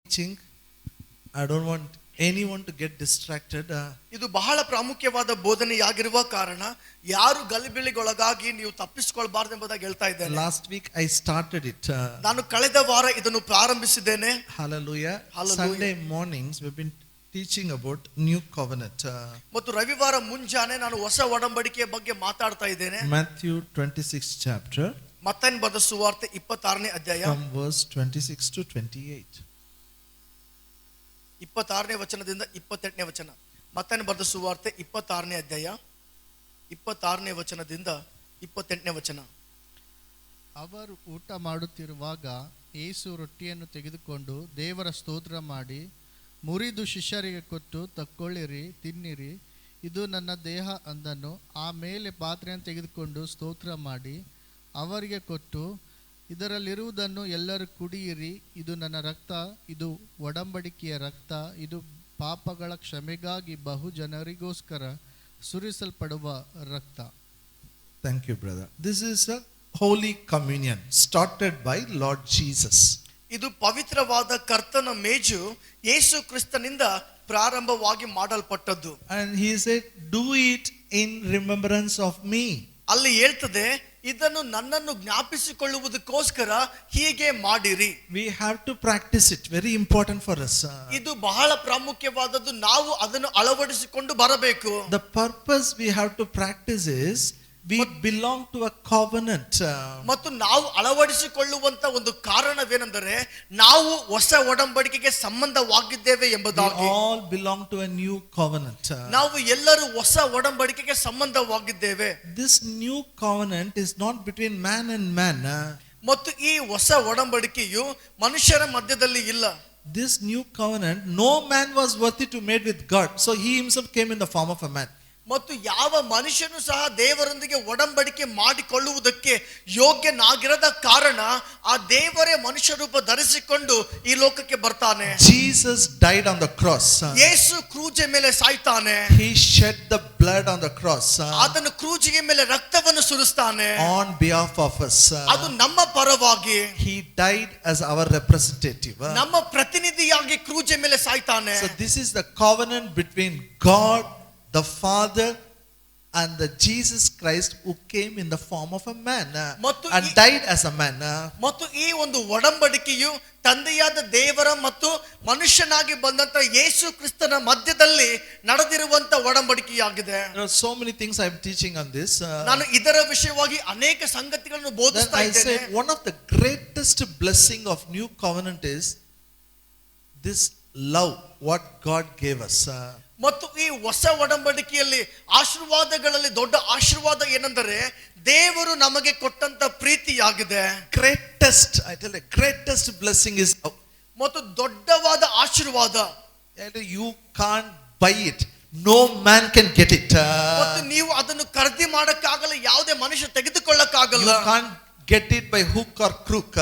teaching. I don't want anyone to get distracted. ಇದು ಬಹಳ ಪ್ರಾಮುಖ್ಯವಾದ ಬೋಧನೆಯಾಗಿರುವ ಕಾರಣ ಯಾರು ಗಲಿಬಿಲಿಗೊಳಗಾಗಿ ನೀವು ತಪ್ಪಿಸಿಕೊಳ್ಳಬಾರದು ಎಂಬುದಾಗಿ ಹೇಳ್ತಾ ಇದ್ದೇನೆ. Last week I started it. ನಾನು ಕಳೆದ ವಾರ ಇದನ್ನು ಪ್ರಾರಂಭಿಸಿದ್ದೇನೆ. Hallelujah. Sunday mornings we've been teaching about new covenant. ಮತ್ತು ರವಿವಾರ ಮುಂಜಾನೆ ನಾನು ಹೊಸ ಒಡಂಬಡಿಕೆಯ ಬಗ್ಗೆ ಮಾತಾಡ್ತಾ ಇದ್ದೇನೆ. Matthew 26th chapter. ಮತ್ತಾಯನ ಬರೆದ ಸುವಾರ್ತೆ 26ನೇ ಅಧ್ಯಾಯ from verse 26 to 28. 26ನೇ ವಚನದಿಂದ 28ನೇ ವಚನ. ಮತ್ತಾಯನ ಬರೆದ ಸುವಾರ್ತೆ 26ನೇ ಅಧ್ಯಾಯ 26ನೇ ವಚನದಿಂದ 28ನೇ ವಚನ. ಅವರು ಊಟ ಮಾಡುತ್ತಿರುವಾಗ ಯೇಸು ರೊಟ್ಟಿಯನ್ನು ತೆಗೆದುಕೊಂಡು ದೇವರ ಸ್ತೋತ್ರ ಮಾಡಿ ಮುರಿದು ಶಿಷ್ಯರಿಗೆ ಕೊಟ್ಟು, ತಕ್ಕೊಳ್ಳಿರಿ, ತಿನ್ನಿರಿ, ಇದು ನನ್ನ ದೇಹ ಅಂದನು. ಆಮೇಲೆ ಪಾತ್ರೆಯನ್ನು ತೆಗೆದುಕೊಂಡು ಸ್ತೋತ್ರ ಮಾಡಿ ಅವರಿಗೆ ಕೊಟ್ಟು, ಇದರಲ್ಲಿರುವುದನ್ನು ಎಲ್ಲರೂ ಕುಡಿಯಿರಿ, ಇದು ನನ್ನ ರಕ್ತ, ಇದು ಒಡಂಬಡಿಕೆಯ ರಕ್ತ, ಇದು ಪಾಪಗಳ ಕ್ಷಮೆಗಾಗಿ ಬಹು ಜನರಿಗೋಸ್ಕರ ಸುರಿಸಲ್ಪಡುವ ರಕ್ತ. Thank you, brother. This is a Holy Communion started by Lord Jesus. ಇದು ಪವಿತ್ರವಾದ ಕರ್ತನ ಮೇಜು ಯೇಸು ಕ್ರಿಸ್ತನಿಂದ ಪ್ರಾರಂಭವಾಗಿ ಮಾಡಲ್ಪಟ್ಟದ್ದು. And he said, do it in remembrance of me. ಅಲ್ಲಿ ಹೇಳ್ತದೆ, ಇದನ್ನು ನನ್ನನ್ನು ಜ್ಞಾಪಿಸಿಕೊಳ್ಳುವುದಕ್ಕೋಸ್ಕರ ಹೀಗೆ ಮಾಡಿರಿ. We have to practice it. Very important for us. ಇದು ಬಹಳ ಪ್ರಾಮುಖ್ಯವಾದದ್ದು. ನಾವು ಅದನ್ನು ಅಳವಡಿಸಿಕೊಂಡು ಬರಬೇಕು. The purpose we have to practice is we belong to a covenant. ಮತ್ತು ನಾವು ಅಳವಡಿಸಿಕೊಳ್ಳುವಂತ ಒಂದು ಕಾರಣವೇನೆಂದರೆ ನಾವು ಹೊಸ ಒಡಂಬಡಿಕೆಗೆ ಸಂಬಂಧವಾಗಿದ್ದೇವೆ ಎಂಬುದಾಗಿ. We all belong to a new covenant. ನಾವು ಎಲ್ಲರೂ ಹೊಸ ಒಡಂಬಡಿಕೆಗೆ ಸಂಬಂಧವಾಗಿದ್ದೇವೆ. This new covenant is not between man and man. ಮತ್ತು ಈ ಹೊಸ ಒಡಂಬಡಿಕೆಯು ಮನುಷ್ಯರ ಮಧ್ಯದಲ್ಲಿ ಇಲ್ಲ. This new covenant, no man was worthy to made with God, so he himself came in the form of a man. ಮತ್ತು ಯಾವ ಮನುಷ್ಯನು ಸಹ ದೇವರೊಂದಿಗೆ ಒಡಂಬಡಿಕೆ ಮಾಡಿಕೊಳ್ಳುವುದಕ್ಕೆ ಯೋಗ್ಯನಾಗಿರದ ಕಾರಣ ಆ ದೇವರೇ ಮನುಷ್ಯ ರೂಪ ಧರಿಸಿಕೊಂಡು ಈ ಲೋಕಕ್ಕೆ ಬರ್ತಾನೆ. Jesus died on the cross. ಯೇಸು ಕ್ರೂಜೆ ಮೇಲೆ ಸಾಯ್ತಾನೆ. He shed the blood on the cross. ಅದನ್ನು ಕ್ರೂಜಿಗೆ ಮೇಲೆ ರಕ್ತವನ್ನು ಸುರಿಸ್ತಾನೆ on behalf of us. ಅದು ನಮ್ಮ ಪರವಾಗಿ. He died as our representative. ನಮ್ಮ ಪ್ರತಿನಿಧಿಯಾಗಿ ಕ್ರೂಜೆ ಮೇಲೆ ಸಾಯ್ತಾನೆ. So this is the covenant between God the Father and the Jesus Christ who came in the form of a man and died as a man. ಮತ್ತು ಈ ಒಂದು ಒಡಂಬಡಿಕೆಯು ತಂದೆಯಾದ ದೇವರ ಮತ್ತು ಮನುಷ್ಯನಾಗಿ ಬಂದಂತ ಯೇಸು ಕ್ರಿಸ್ತನ ಮಧ್ಯದಲ್ಲಿ ನಡೆದಿರುವಂತ ಒಡಂಬಡಿಕೆಯಾಗಿದೆ. There are so many things I am teaching on this. ನಾನು ಇದರ ವಿಷಯವಾಗಿ ಅನೇಕ ಸಂಗತಿಗಳನ್ನು ಬೋಧಿಸ್ತಾ ಇದ್ದೇನೆ. One of the greatest blessing of new covenant is this love what God gave us. ಮತ್ತು ಈ ಹೊಸ ಒಡಂಬಡಿಕೆಯಲ್ಲಿ ಆಶೀರ್ವಾದಗಳಲ್ಲಿ ದೊಡ್ಡ ಆಶೀರ್ವಾದ ಏನೆಂದರೆ ದೇವರು ನಮಗೆ ಕೊಟ್ಟಂತ ಪ್ರೀತಿಯಾಗಿದೆ. Greatest, I tell you, greatest blessing is love. ಮತ್ತು ದೊಡ್ಡವಾದ ಆಶೀರ್ವಾದ. You can't buy it. No man can get it. ಮತ್ತು ನೀವು ಅದನ್ನು ಖರೀದಿ ಮಾಡಕ್ಕಾಗಲ್ಲ, ಯಾವುದೇ ಮನುಷ್ಯ ತೆಗೆದುಕೊಳ್ಳಕ್ಕಾಗಲ್ಲ. You can't get it by hook or crook.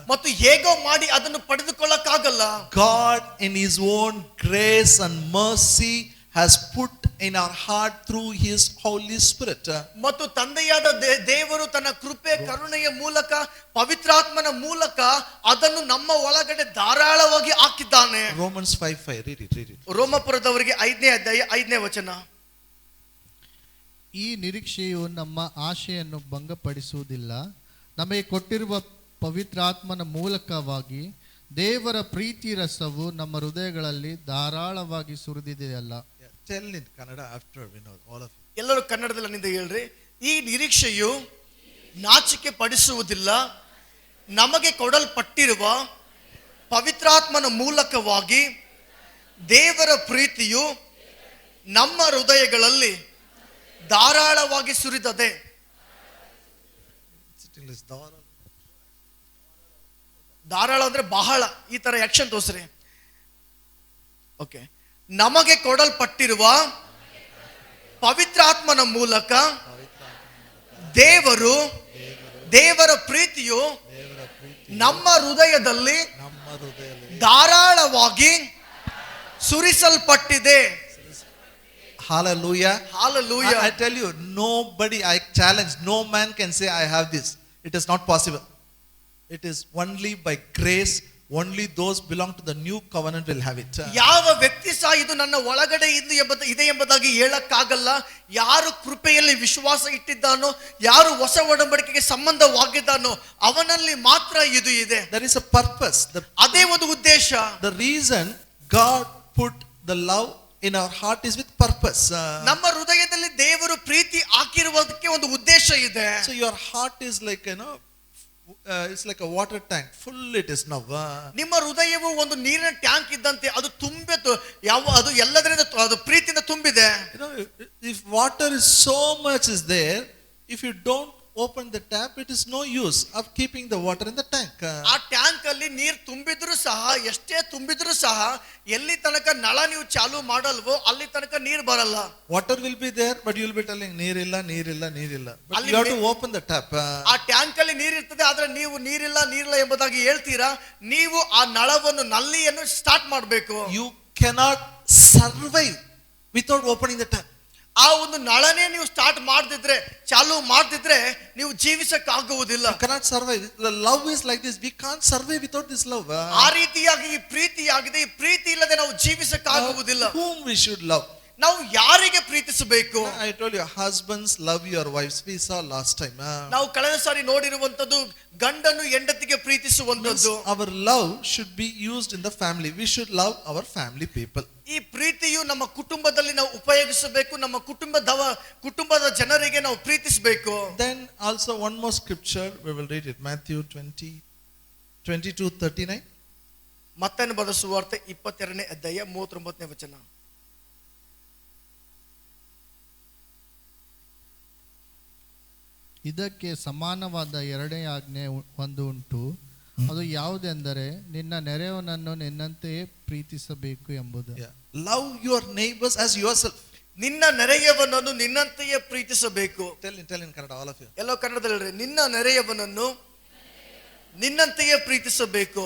ಮತ್ತು ಹೇಗೋ ಮಾಡಿ ಅದನ್ನು ಪಡೆದುಕೊಳ್ಳಕ್ಕಾಗಲ್ಲ. God in his own grace and mercy has put in our heart through his Holy Spirit. ಮತ್ತು ತಂದೆಯಾದ ದೇವರು ತನ್ನ ಕೃಪೆ ಕರುಣೆಯ ಮೂಲಕ ಪವಿತ್ರಾತ್ಮನ ಮೂಲಕ ಅದನ್ನು ನಮ್ಮ ಒಳಗಡೆ ಧಾರಾಳವಾಗಿ ಹಾಕಿದ್ದಾನೆ. Romans 5:5 read it. ರೋಮಪುರದವರಿಗೆ 5ನೇ ಅಧ್ಯಾಯ 5ನೇ ವಚನ. ಈ ನಿರೀಕ್ಷೆಯು ನಮ್ಮ ಆಶೆಯನ್ನು ಭಂಗಪಡಿಸುವುದಿಲ್ಲ, ನಮಗೆ ಕೊಟ್ಟಿರುವ ಪವಿತ್ರಾತ್ಮನ ಮೂಲಕವಾಗಿ ದೇವರ ಪ್ರೀತಿ ರಸವು ನಮ್ಮ ಹೃದಯಗಳಲ್ಲಿ ಧಾರಾಳವಾಗಿ ಸುರಿದಿದೆಯಲ್ಲ. Tell in Kannada after we know all of you. ಎಲ್ಲರೂ ಕನ್ನಡದಲ್ಲಿ ನಿಂದ ಹೇಳ್ರಿ. ಈ ನಿರೀಕ್ಷೆಯು ನಾಚಿಕೆ ಪಡಿಸುವುದಿಲ್ಲ, ನಮಗೆ ಕೊಡಲ್ಪಟ್ಟಿರುವ ಪವಿತ್ರಾತ್ಮನ ಮೂಲಕವಾಗಿ ದೇವರ ಪ್ರೀತಿಯು ನಮ್ಮ ಹೃದಯಗಳಲ್ಲಿ ಧಾರಾಳವಾಗಿ ಸುರಿದದೆ. ಧಾರಾಳ ಅಂದ್ರೆ ಬಹಳ, ಈ ತರ ಆಕ್ಷನ್ ತೋರಿಸ್ರಿ. ಓಕೆ. ನಮಗೆ ಕೊಡಲ್ಪಟ್ಟಿರುವ ಪವಿತ್ರಾತ್ಮನ ಮೂಲಕ ದೇವರ ಪ್ರೀತಿಯು ನಮ್ಮ ಹೃದಯದಲ್ಲಿ ಧಾರಾಳವಾಗಿ ಸುರಿಸಲ್ಪಟ್ಟಿದೆ. Hallelujah. Hallelujah. I tell you, nobody, I challenge, no man can say I have this. It is not possible. It is only by grace only those belong to the new covenant will have it. ಯಾವ ವ್ಯಕ್ತಿ ಸಹ ಇದು ನನ್ನ ಒಳಗಡೆ ಇದೆ ಎಂಬುದಾಗಿ ಹೇಳಕ್ಕಾಗಲ್ಲ. ಯಾರು ಕೃಪೆಯಲ್ಲಿ ವಿಶ್ವಾಸ ಇಟ್ಟಿದ್ದಾನೋ, ಯಾರು ಹೊಸ ಒಡಂಬಡಿಕೆಗೆ ಸಂಬಂಧವಾಗಿದ್ದಾನೋ ಅವನಲ್ಲಿ ಮಾತ್ರ ಇದು ಇದೆ. There is a purpose. ಅದೇ ಒಂದು ಉದ್ದೇಶ. The reason God put the love in our heart is with purpose. ನಮ್ಮ ಹೃದಯದಲ್ಲಿ ದೇವರು ಪ್ರೀತಿ ಹಾಕಿರುವುದಕ್ಕೆ ಒಂದು ಉದ್ದೇಶ ಇದೆ. So your heart is like, it's like a water tank, full it is now. ನಿಮ್ಮ ಹೃದಯವು ಒಂದು ನೀರಿನ ಟ್ಯಾಂಕ್ ಇದ್ದಂತೆ, ಅದು ಅದು ಎಲ್ಲದರಿಂದ ಅದು ಪ್ರೀತಿಯಿಂದ ತುಂಬಿದೆ. If water is so much is there, if you don't open the tap, it is no use of keeping the water in the tank. ಆ ಟ್ಯಾಂಕ್ ಅಲ್ಲಿ ನೀರು ತುಂಬಿದ್ರು ಸಹ, ಎಷ್ಟೇ ತುಂಬಿದ್ರು ಸಹ, ಎಲ್ಲಿ ತನಕ ನಳ ನೀವು ಚಾಲು ಮಾಡಲ್ವೋ ಅಲ್ಲಿ ತನಕ ನೀರು ಬರಲ್ಲ. Water will be there, but you will be telling ನೀರಿಲ್ಲ. But you have to open the tap. ಆ ಟ್ಯಾಂಕ್ ಅಲ್ಲಿ ನೀರು ಇರ್ತದೆ, ಆದ್ರೆ ನೀವು ನೀರಿಲ್ಲ ಎಂಬುದಾಗಿ ಹೇಳ್ತೀರಾ. ನೀವು ಆ ನಳವನ್ನು, ನಲ್ಲಿಯನ್ನು ಸ್ಟಾರ್ಟ್ ಮಾಡಬೇಕು. You cannot survive without opening the tap. ಆ ಒಂದು ನಳನೇ ನೀವು ಸ್ಟಾರ್ಟ್ ಮಾಡದಿದ್ರೆ, ಚಾಲು ಮಾಡದಿದ್ರೆ ನೀವು ಜೀವಿಸಕ್ಕೆ ಆಗುವುದಿಲ್ಲ. You cannot survive. The love is like this. We can't survive without this love. ಆ ರೀತಿಯಾಗಿ ಈ ಪ್ರೀತಿ ಆಗಿದೆ. ಈ ಪ್ರೀತಿ ಇಲ್ಲದೆ ನಾವು ಜೀವಿಸಕ್ಕೆ ಆಗುವುದಿಲ್ಲ. Whom we should love? ನಾವು ಯಾರಿಗೆ ಪ್ರೀತಿಸಬೇಕು? I told you, husbands love your wives. We saw last time. ನಾವು ಕಳೆದ ಸಾರಿ ನೋಡಿರುವಂತದ್ದು ಗಂಡನು ಹೆಂಡತಿಗೆ ಪ್ರೀತಿಸುವಂತದ್ದು. Our love should be used in the family. We should love our family people. ಈ ಪ್ರೀತಿಯು ನಮ್ಮ ಕುಟುಂಬದಲ್ಲಿ ನಾವು ಉಪಯೋಗಿಸಬೇಕು. ನಮ್ಮ ಕುಟುಂಬದ ಜನರಿಗೆ ನಾವು ಪ್ರೀತಿಸಬೇಕು. Then also one more scripture we will read it. Matthew 22:39. ಮತ್ತಾಯನ ಬರೆದ ಸುವಾರ್ತೆ 22ನೇ ಅಧ್ಯಾಯ 39ನೇ ವಚನ. ಇದಕ್ಕೆ ಸಮಾನವಾದ ಎರಡನೇ ಆಜ್ಞೆ ಒಂದು ಉಂಟು. ಅದು ಯಾವುದೆಂದರೆ ನಿನ್ನ ನೆರೆಯವನನ್ನು ನಿನ್ನಂತೆಯೇ ಪ್ರೀತಿಸಬೇಕು ಎಂಬುದು. Love your neighbors as yourself. ನಿನ್ನ ನೆರೆಯವನನ್ನು ನಿನ್ನಂತೆಯೇ ಪ್ರೀತಿಸಬೇಕು. Tell in Kannada, all of you. ಎಲ್ಲೋ ಕನ್ನಡದಲ್ಲಿ ಹೇಳ್ರಿ, ನಿನ್ನ ನೆರೆಯವನನ್ನು ನಿನ್ನಂತೆಯೇ ಪ್ರೀತಿಸಬೇಕು.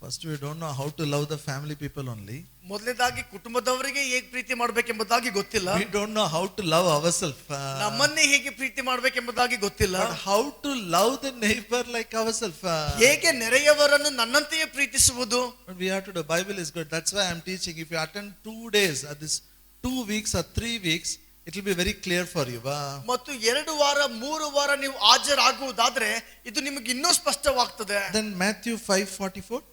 First, we don't know how to love the family people only. ಮೊದಲನೇದಾಗಿ ಕುಟುಂಬದವರಿಗೆ ಹೇಗೆ ಪ್ರೀತಿ ಮಾಡಬೇಕೆಂಬುದಾಗಿ ಗೊತ್ತಿಲ್ಲ. We don't know how to love ourselves. ನಮ್ಮನ್ನೇ ಹೇಗೆ ಪ್ರೀತಿ ಮಾಡಬೇಕೆಂಬುದಾಗಿ ಗೊತ್ತಿಲ್ಲ. But how to love the neighbor like ourselves. ಹೇಗೆ ನೆರೆಯವರನ್ನು ನನ್ನಂತೆಯೇ ಪ್ರೀತಿಸುವುದು. But we have to do. Bible is good. That's why I am teaching. If you attend 2 days at this 2 weeks or 3 weeks, it will be very clear for you. ಮತ್ತು 2 ವಾರ 3 ವಾರ ನೀವು ಹಾಜರಾಗುವುದಾದ್ರೆ ಇದು ನಿಮಗೆ ಇನ್ನೂ ಸ್ಪಷ್ಟವಾಗ್ತದೆ. Then Matthew 5:44.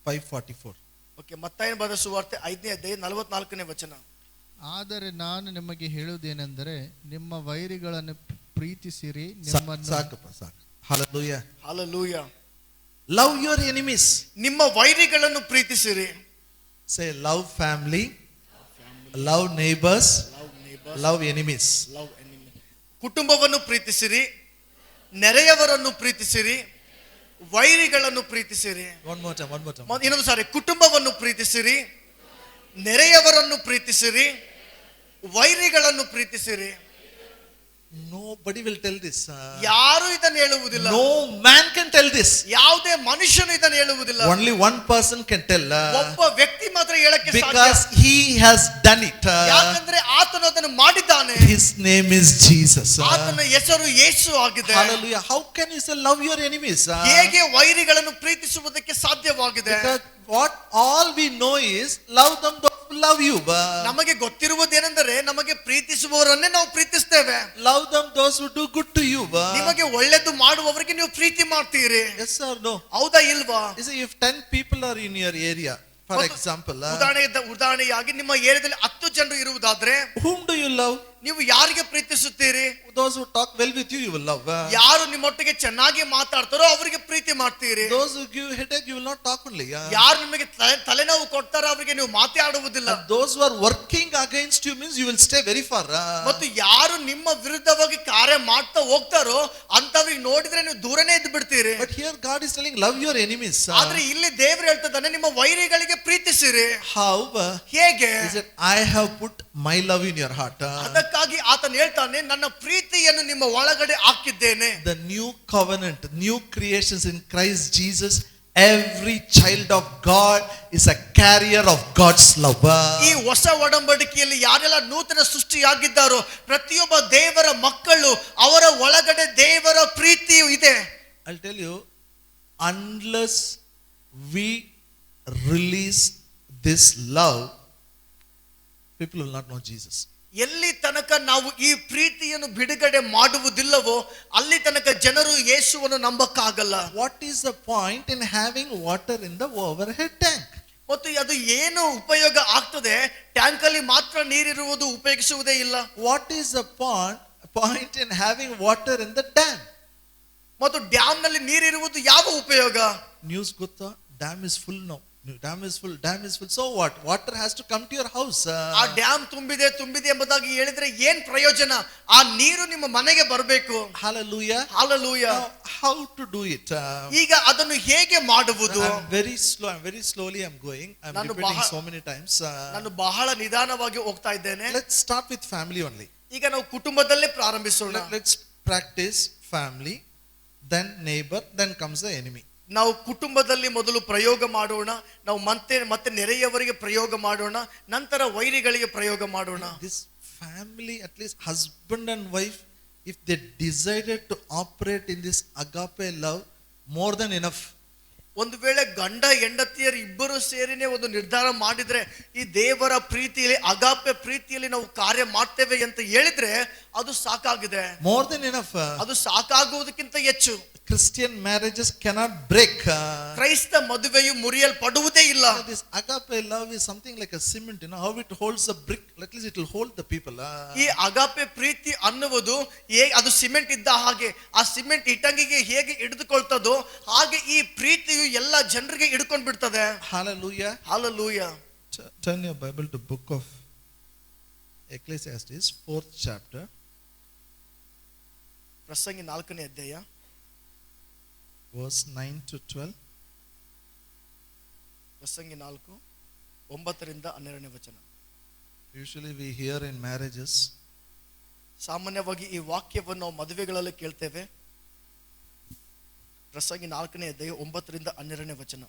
5:44. Okay, ಮತ್ತಾಯನ ಬರೆದ ಸುವಾರ್ತೆ 5ನೇ ಅಧ್ಯಾಯ 44ನೇ ವಚನ. ಆದರೆ ನಾನು ನಿಮಗೆ ಹೇಳುವುದೇನೆಂದರೆ ನಿಮ್ಮ ವೈರಿಗಳನ್ನು ಪ್ರೀತಿಸಿರಿ, ನಿಮ್ಮನ್ನು ಸಾಕು. Hallelujah. Hallelujah. Love your enemies. ನಿಮ್ಮ ವೈರಿಗಳನ್ನು ಪ್ರೀತಿಸಿರಿ. Say love family, love neighbors, love enemies. ಕುಟುಂಬವನ್ನು ಪ್ರೀತಿಸಿರಿ, ನೆರೆಯವರನ್ನು ಪ್ರೀತಿಸಿರಿ, ವೈರಿಗಳನ್ನು ಪ್ರೀತಿಸಿರಿ. One more time. ಇನ್ನೊಂದು ಸಾರಿ, ಕುಟುಂಬವನ್ನು ಪ್ರೀತಿಸಿರಿ, ನೆರೆಯವರನ್ನು ಪ್ರೀತಿಸಿರಿ, ವೈರಿಗಳನ್ನು ಪ್ರೀತಿಸಿರಿ. Nobody will tell this. ಯಾರು ಇದನ್ನು ಹೇಳುವುದಿಲ್ಲ. No man can tell this. ಯಾವುದೇ ಮನುಷ್ಯನು ಇದನ್ನು ಹೇಳುವುದಿಲ್ಲ. Only one person can tell. ಒಬ್ಬ ವ್ಯಕ್ತಿ ಮಾತ್ರ ಹೇಳಕ್ಕೆ ಸಾಧ್ಯ. Because he has done it. ಯಾಕಂದ್ರೆ ಆತನು ಅದನ್ನು ಮಾಡಿದ್ದಾನೆ. His name is Jesus. ಆತನ ಹೆಸರು ಯೇಸು ಆಗಿದೆ. Hallelujah. How can you say love your enemies? ಹೇಗೆ ವೈರಿಗಳನ್ನು ಪ್ರೀತಿಸುವುದಕ್ಕೆ ಸಾಧ್ಯವಾಗಿದೆ? Because what all we know is love them those who love you. ನಮಗೆ ಗೊತ್ತಿರುವುದೇನೆಂದರೆ ನಮಗೆ ಪ್ರೀತಿಸುವವರನ್ನೇ ನಾವು ಪ್ರೀತಿಸ್ತೇವೆ. Love them those who do good to you. ನಿಮಗೆ ಒಳ್ಳೆಯದು ಮಾಡುವವರಿಗೆ ನೀವು ಪ್ರೀತಿ ಮಾಡ್ತೀರಿ. Yes or no? ಹೌದಾ ಇಲ್ವಾ? If 10 people are in your area, for example, ಉದಾಹರಣೆಯಾಗಿ ನಿಮ್ಮ ಏರಿಯಾದಲ್ಲಿ 10 ಜನರು ಇರುವುದಾದ್ರೆ, whom do you love? ನೀವು ಯಾರಿಗೆ ಪ್ರೀತಿಸುತ್ತೀರಿ? Those who talk well with you, you will love. ಯಾರು ನಿಮ್ಮೊಟ್ಟಿಗೆ ಚೆನ್ನಾಗಿ ಮಾತಾಡ್ತಾರೋ ಅವರಿಗೆ ಪ್ರೀತಿ ಮಾಡ್ತೀರಿ. Those who give headache, you will not talk only. ಯಾರು ನಿಮಗೆ ತಲೆನೋವು ಕೊಡ್ತಾರೋ ಅವರಿಗೆ ನೀವು ಮಾತಾಡುವುದಿಲ್ಲ. Those who are working against you means you will stay very far. ಮತ್ತು ಯಾರು ನಿಮ್ಮ ವಿರುದ್ಧವಾಗಿ ಕಾರ್ಯ ಮಾಡ್ತಾ ಹೋಗ್ತಾರೋ ಅಂತವರಿಗೆ ನೋಡಿದ್ರೆ ನೀವು ದೂರನೇ ಇದ್ದು ಬಿಡ್ತೀರಿ. But here God is telling love your enemies. ಆದ್ರೆ ಇಲ್ಲಿ ದೇವರು ಹೇಳ್ತಿದ್ದಾನೆ ನಿಮ್ಮ ವೈರಿಗಳಿಗೆ ಪ್ರೀತಿಸಿರಿ. How? ಹೇಗೆ? He said, I have put my love in your heart. ಅದಕ್ಕಾಗಿ ಆತನು ಹೇಳ್ತಾನೆ ನನ್ನ ಪ್ರೀತಿಯನ್ನು ನಿಮ್ಮ ಒಳಗಡೆ ಹಾಕಿದ್ದೇನೆ. The new covenant, new creations in Christ Jesus Every child of God is a carrier of God's love. ಈ ಹೊಸ ಒಡಂಬಡಿಕೆಯಲ್ಲಿ ಯಾರೆಲ್ಲ ನೂತನ ಸೃಷ್ಟಿಯಾಗಿದ್ದಾರೋ ಪ್ರತಿಯೊಬ್ಬ ದೇವರ ಮಕ್ಕಳು ಅವರ ಒಳಗಡೆ ದೇವರ ಪ್ರೀತಿಯು ಇದೆ. I'll tell you, unless we release this love, people will not know Jesus. ಎಲ್ಲಿ ತನಕ ನಾವು ಈ ಪ್ರೀತಿಯನ್ನು ಬಿಡುಗಡೆ ಮಾಡುವುದಿಲ್ಲವೋ ಅಲ್ಲಿ ತನಕ ಜನರು ಯೇಸುವನ್ನು ನಂಬಕ್ಕಾಗಲ್ಲ. What is the point in having water in the overhead tank? ಮತ್ತು ಅದು ಏನು ಉಪಯೋಗ ಆಗ್ತದೆ? ಟ್ಯಾಂಕ್ ಅಲ್ಲಿ ಮಾತ್ರ ನೀರಿರುವುದು ಉಪಯೋಗಿಸುವುದೇ ಇಲ್ಲ. What is the point in having water in the dam? ಮತ್ತು ಡ್ಯಾಮ್ ನಲ್ಲಿ ನೀರಿರುವುದು ಯಾವ ಉಪಯೋಗ? News ಗೊತ್ತಾ? Dam is full now. Dam is full. So what? Water has to come to your house. ಆ ಡ್ಯಾಮ್ ತುಂಬಿದೆ ಎಂಬುದಾಗಿ ಹೇಳಿದ್ರೆ ಏನ್ ಪ್ರಯೋಜನ? ಆ ನೀರು ನಿಮ್ಮ ಮನೆಗೆ ಬರಬೇಕು. Hallelujah. Hallelujah. Now, how to do it? ಈಗ ಅದನ್ನು ಹೇಗೆ ಮಾಡುವುದು? I'm very slowly I'm going. I'm repeating so many times. ನಾನು ಬಹಳ ನಿಧಾನವಾಗಿ ಹೋಗ್ತಾ ಇದ್ದೇನೆ. Let's start with family only. ಈಗ ನಾವು ಕುಟುಂಬದಲ್ಲೇ ಪ್ರಾರಂಭಿಸೋಣ. Let's practice family, then neighbor, then comes the enemy. ನಾವು ಕುಟುಂಬದಲ್ಲಿ ಮೊದಲು ಪ್ರಯೋಗ ಮಾಡೋಣ, ನಾವು ಮತ್ತೆ ನೆರೆಯವರಿಗೆ ಪ್ರಯೋಗ ಮಾಡೋಣ, ನಂತರ ವೈರಿಗಳಿಗೆ ಪ್ರಯೋಗ ಮಾಡೋಣ. This family, at least husband and wife, if they decided to operate in this agape love, more than enough. ಒಂದು ವೇಳೆ ಗಂಡ ಹೆಂಡತಿಯರು ಇಬ್ಬರು ಸೇರಿನೇ ಒಂದು ನಿರ್ಧಾರ ಮಾಡಿದ್ರೆ ಈ ದೇವರ ಪ್ರೀತಿಯಲ್ಲಿ ಅಗಾಪೆ ಪ್ರೀತಿಯಲ್ಲಿ ನಾವು ಕಾರ್ಯ ಮಾಡ್ತೇವೆ ಅಂತ ಹೇಳಿದ್ರೆ ಅದು ಸಾಕಾಗಿದೆ. More than enough. ಅದು ಸಾಕಾಗುವುದಕ್ಕಿಂತ ಹೆಚ್ಚು. Christian marriages cannot break. ಕ್ರೈಸ್ತ ಮದುವೆಯು ಮುರಿಯಲ್ಪಡುವುದೇ ಇಲ್ಲ. This agape love is something like a cement, how it holds a brick, at least it will hold the people. ಈ ಅಗಾಪೆ ಪ್ರೀತಿ ಅನ್ನುವುದು ಅದು ಸಿಮೆಂಟ್ ಇದ್ದ ಹಾಗೆ, ಆ ಸಿಮೆಂಟ್ ಇಟ್ಟಂಗಿಗೆ ಹೇಗೆ ಹಿಡಿದುಕೊಳ್ತದೋ ಹಾಗೆ ಈ ಪ್ರೀತಿಯು ಎಲ್ಲ ಜನರಿಗೆ ಹಿಡ್ಕೊಂಡು ಬಿಡ್ತದೆ. Hallelujah. Hallelujah. Turn your Bible to book of Ecclesiastes, 4th chapter. ಪ್ರಸಂಗಿ 4ನೇ ಅಧ್ಯಾಯ verse 9 to 12. ಪ್ರಸಂಗಿ 4 9ರಿಂದ 12ನೇ ವಚನ. Usually we hear in marriages. ಸಾಮಾನ್ಯವಾಗಿ ಈ ವಾಕ್ಯವನ್ನು ನಾವು ಮದುವೆಗಳಲ್ಲಿ ಕೇಳ್ತೇವೆ. ಪ್ರಸಂಗಿ 4ನೇ ಅಧ್ಯಾಯ 9ರಿಂದ 12ನೇ ವಚನ.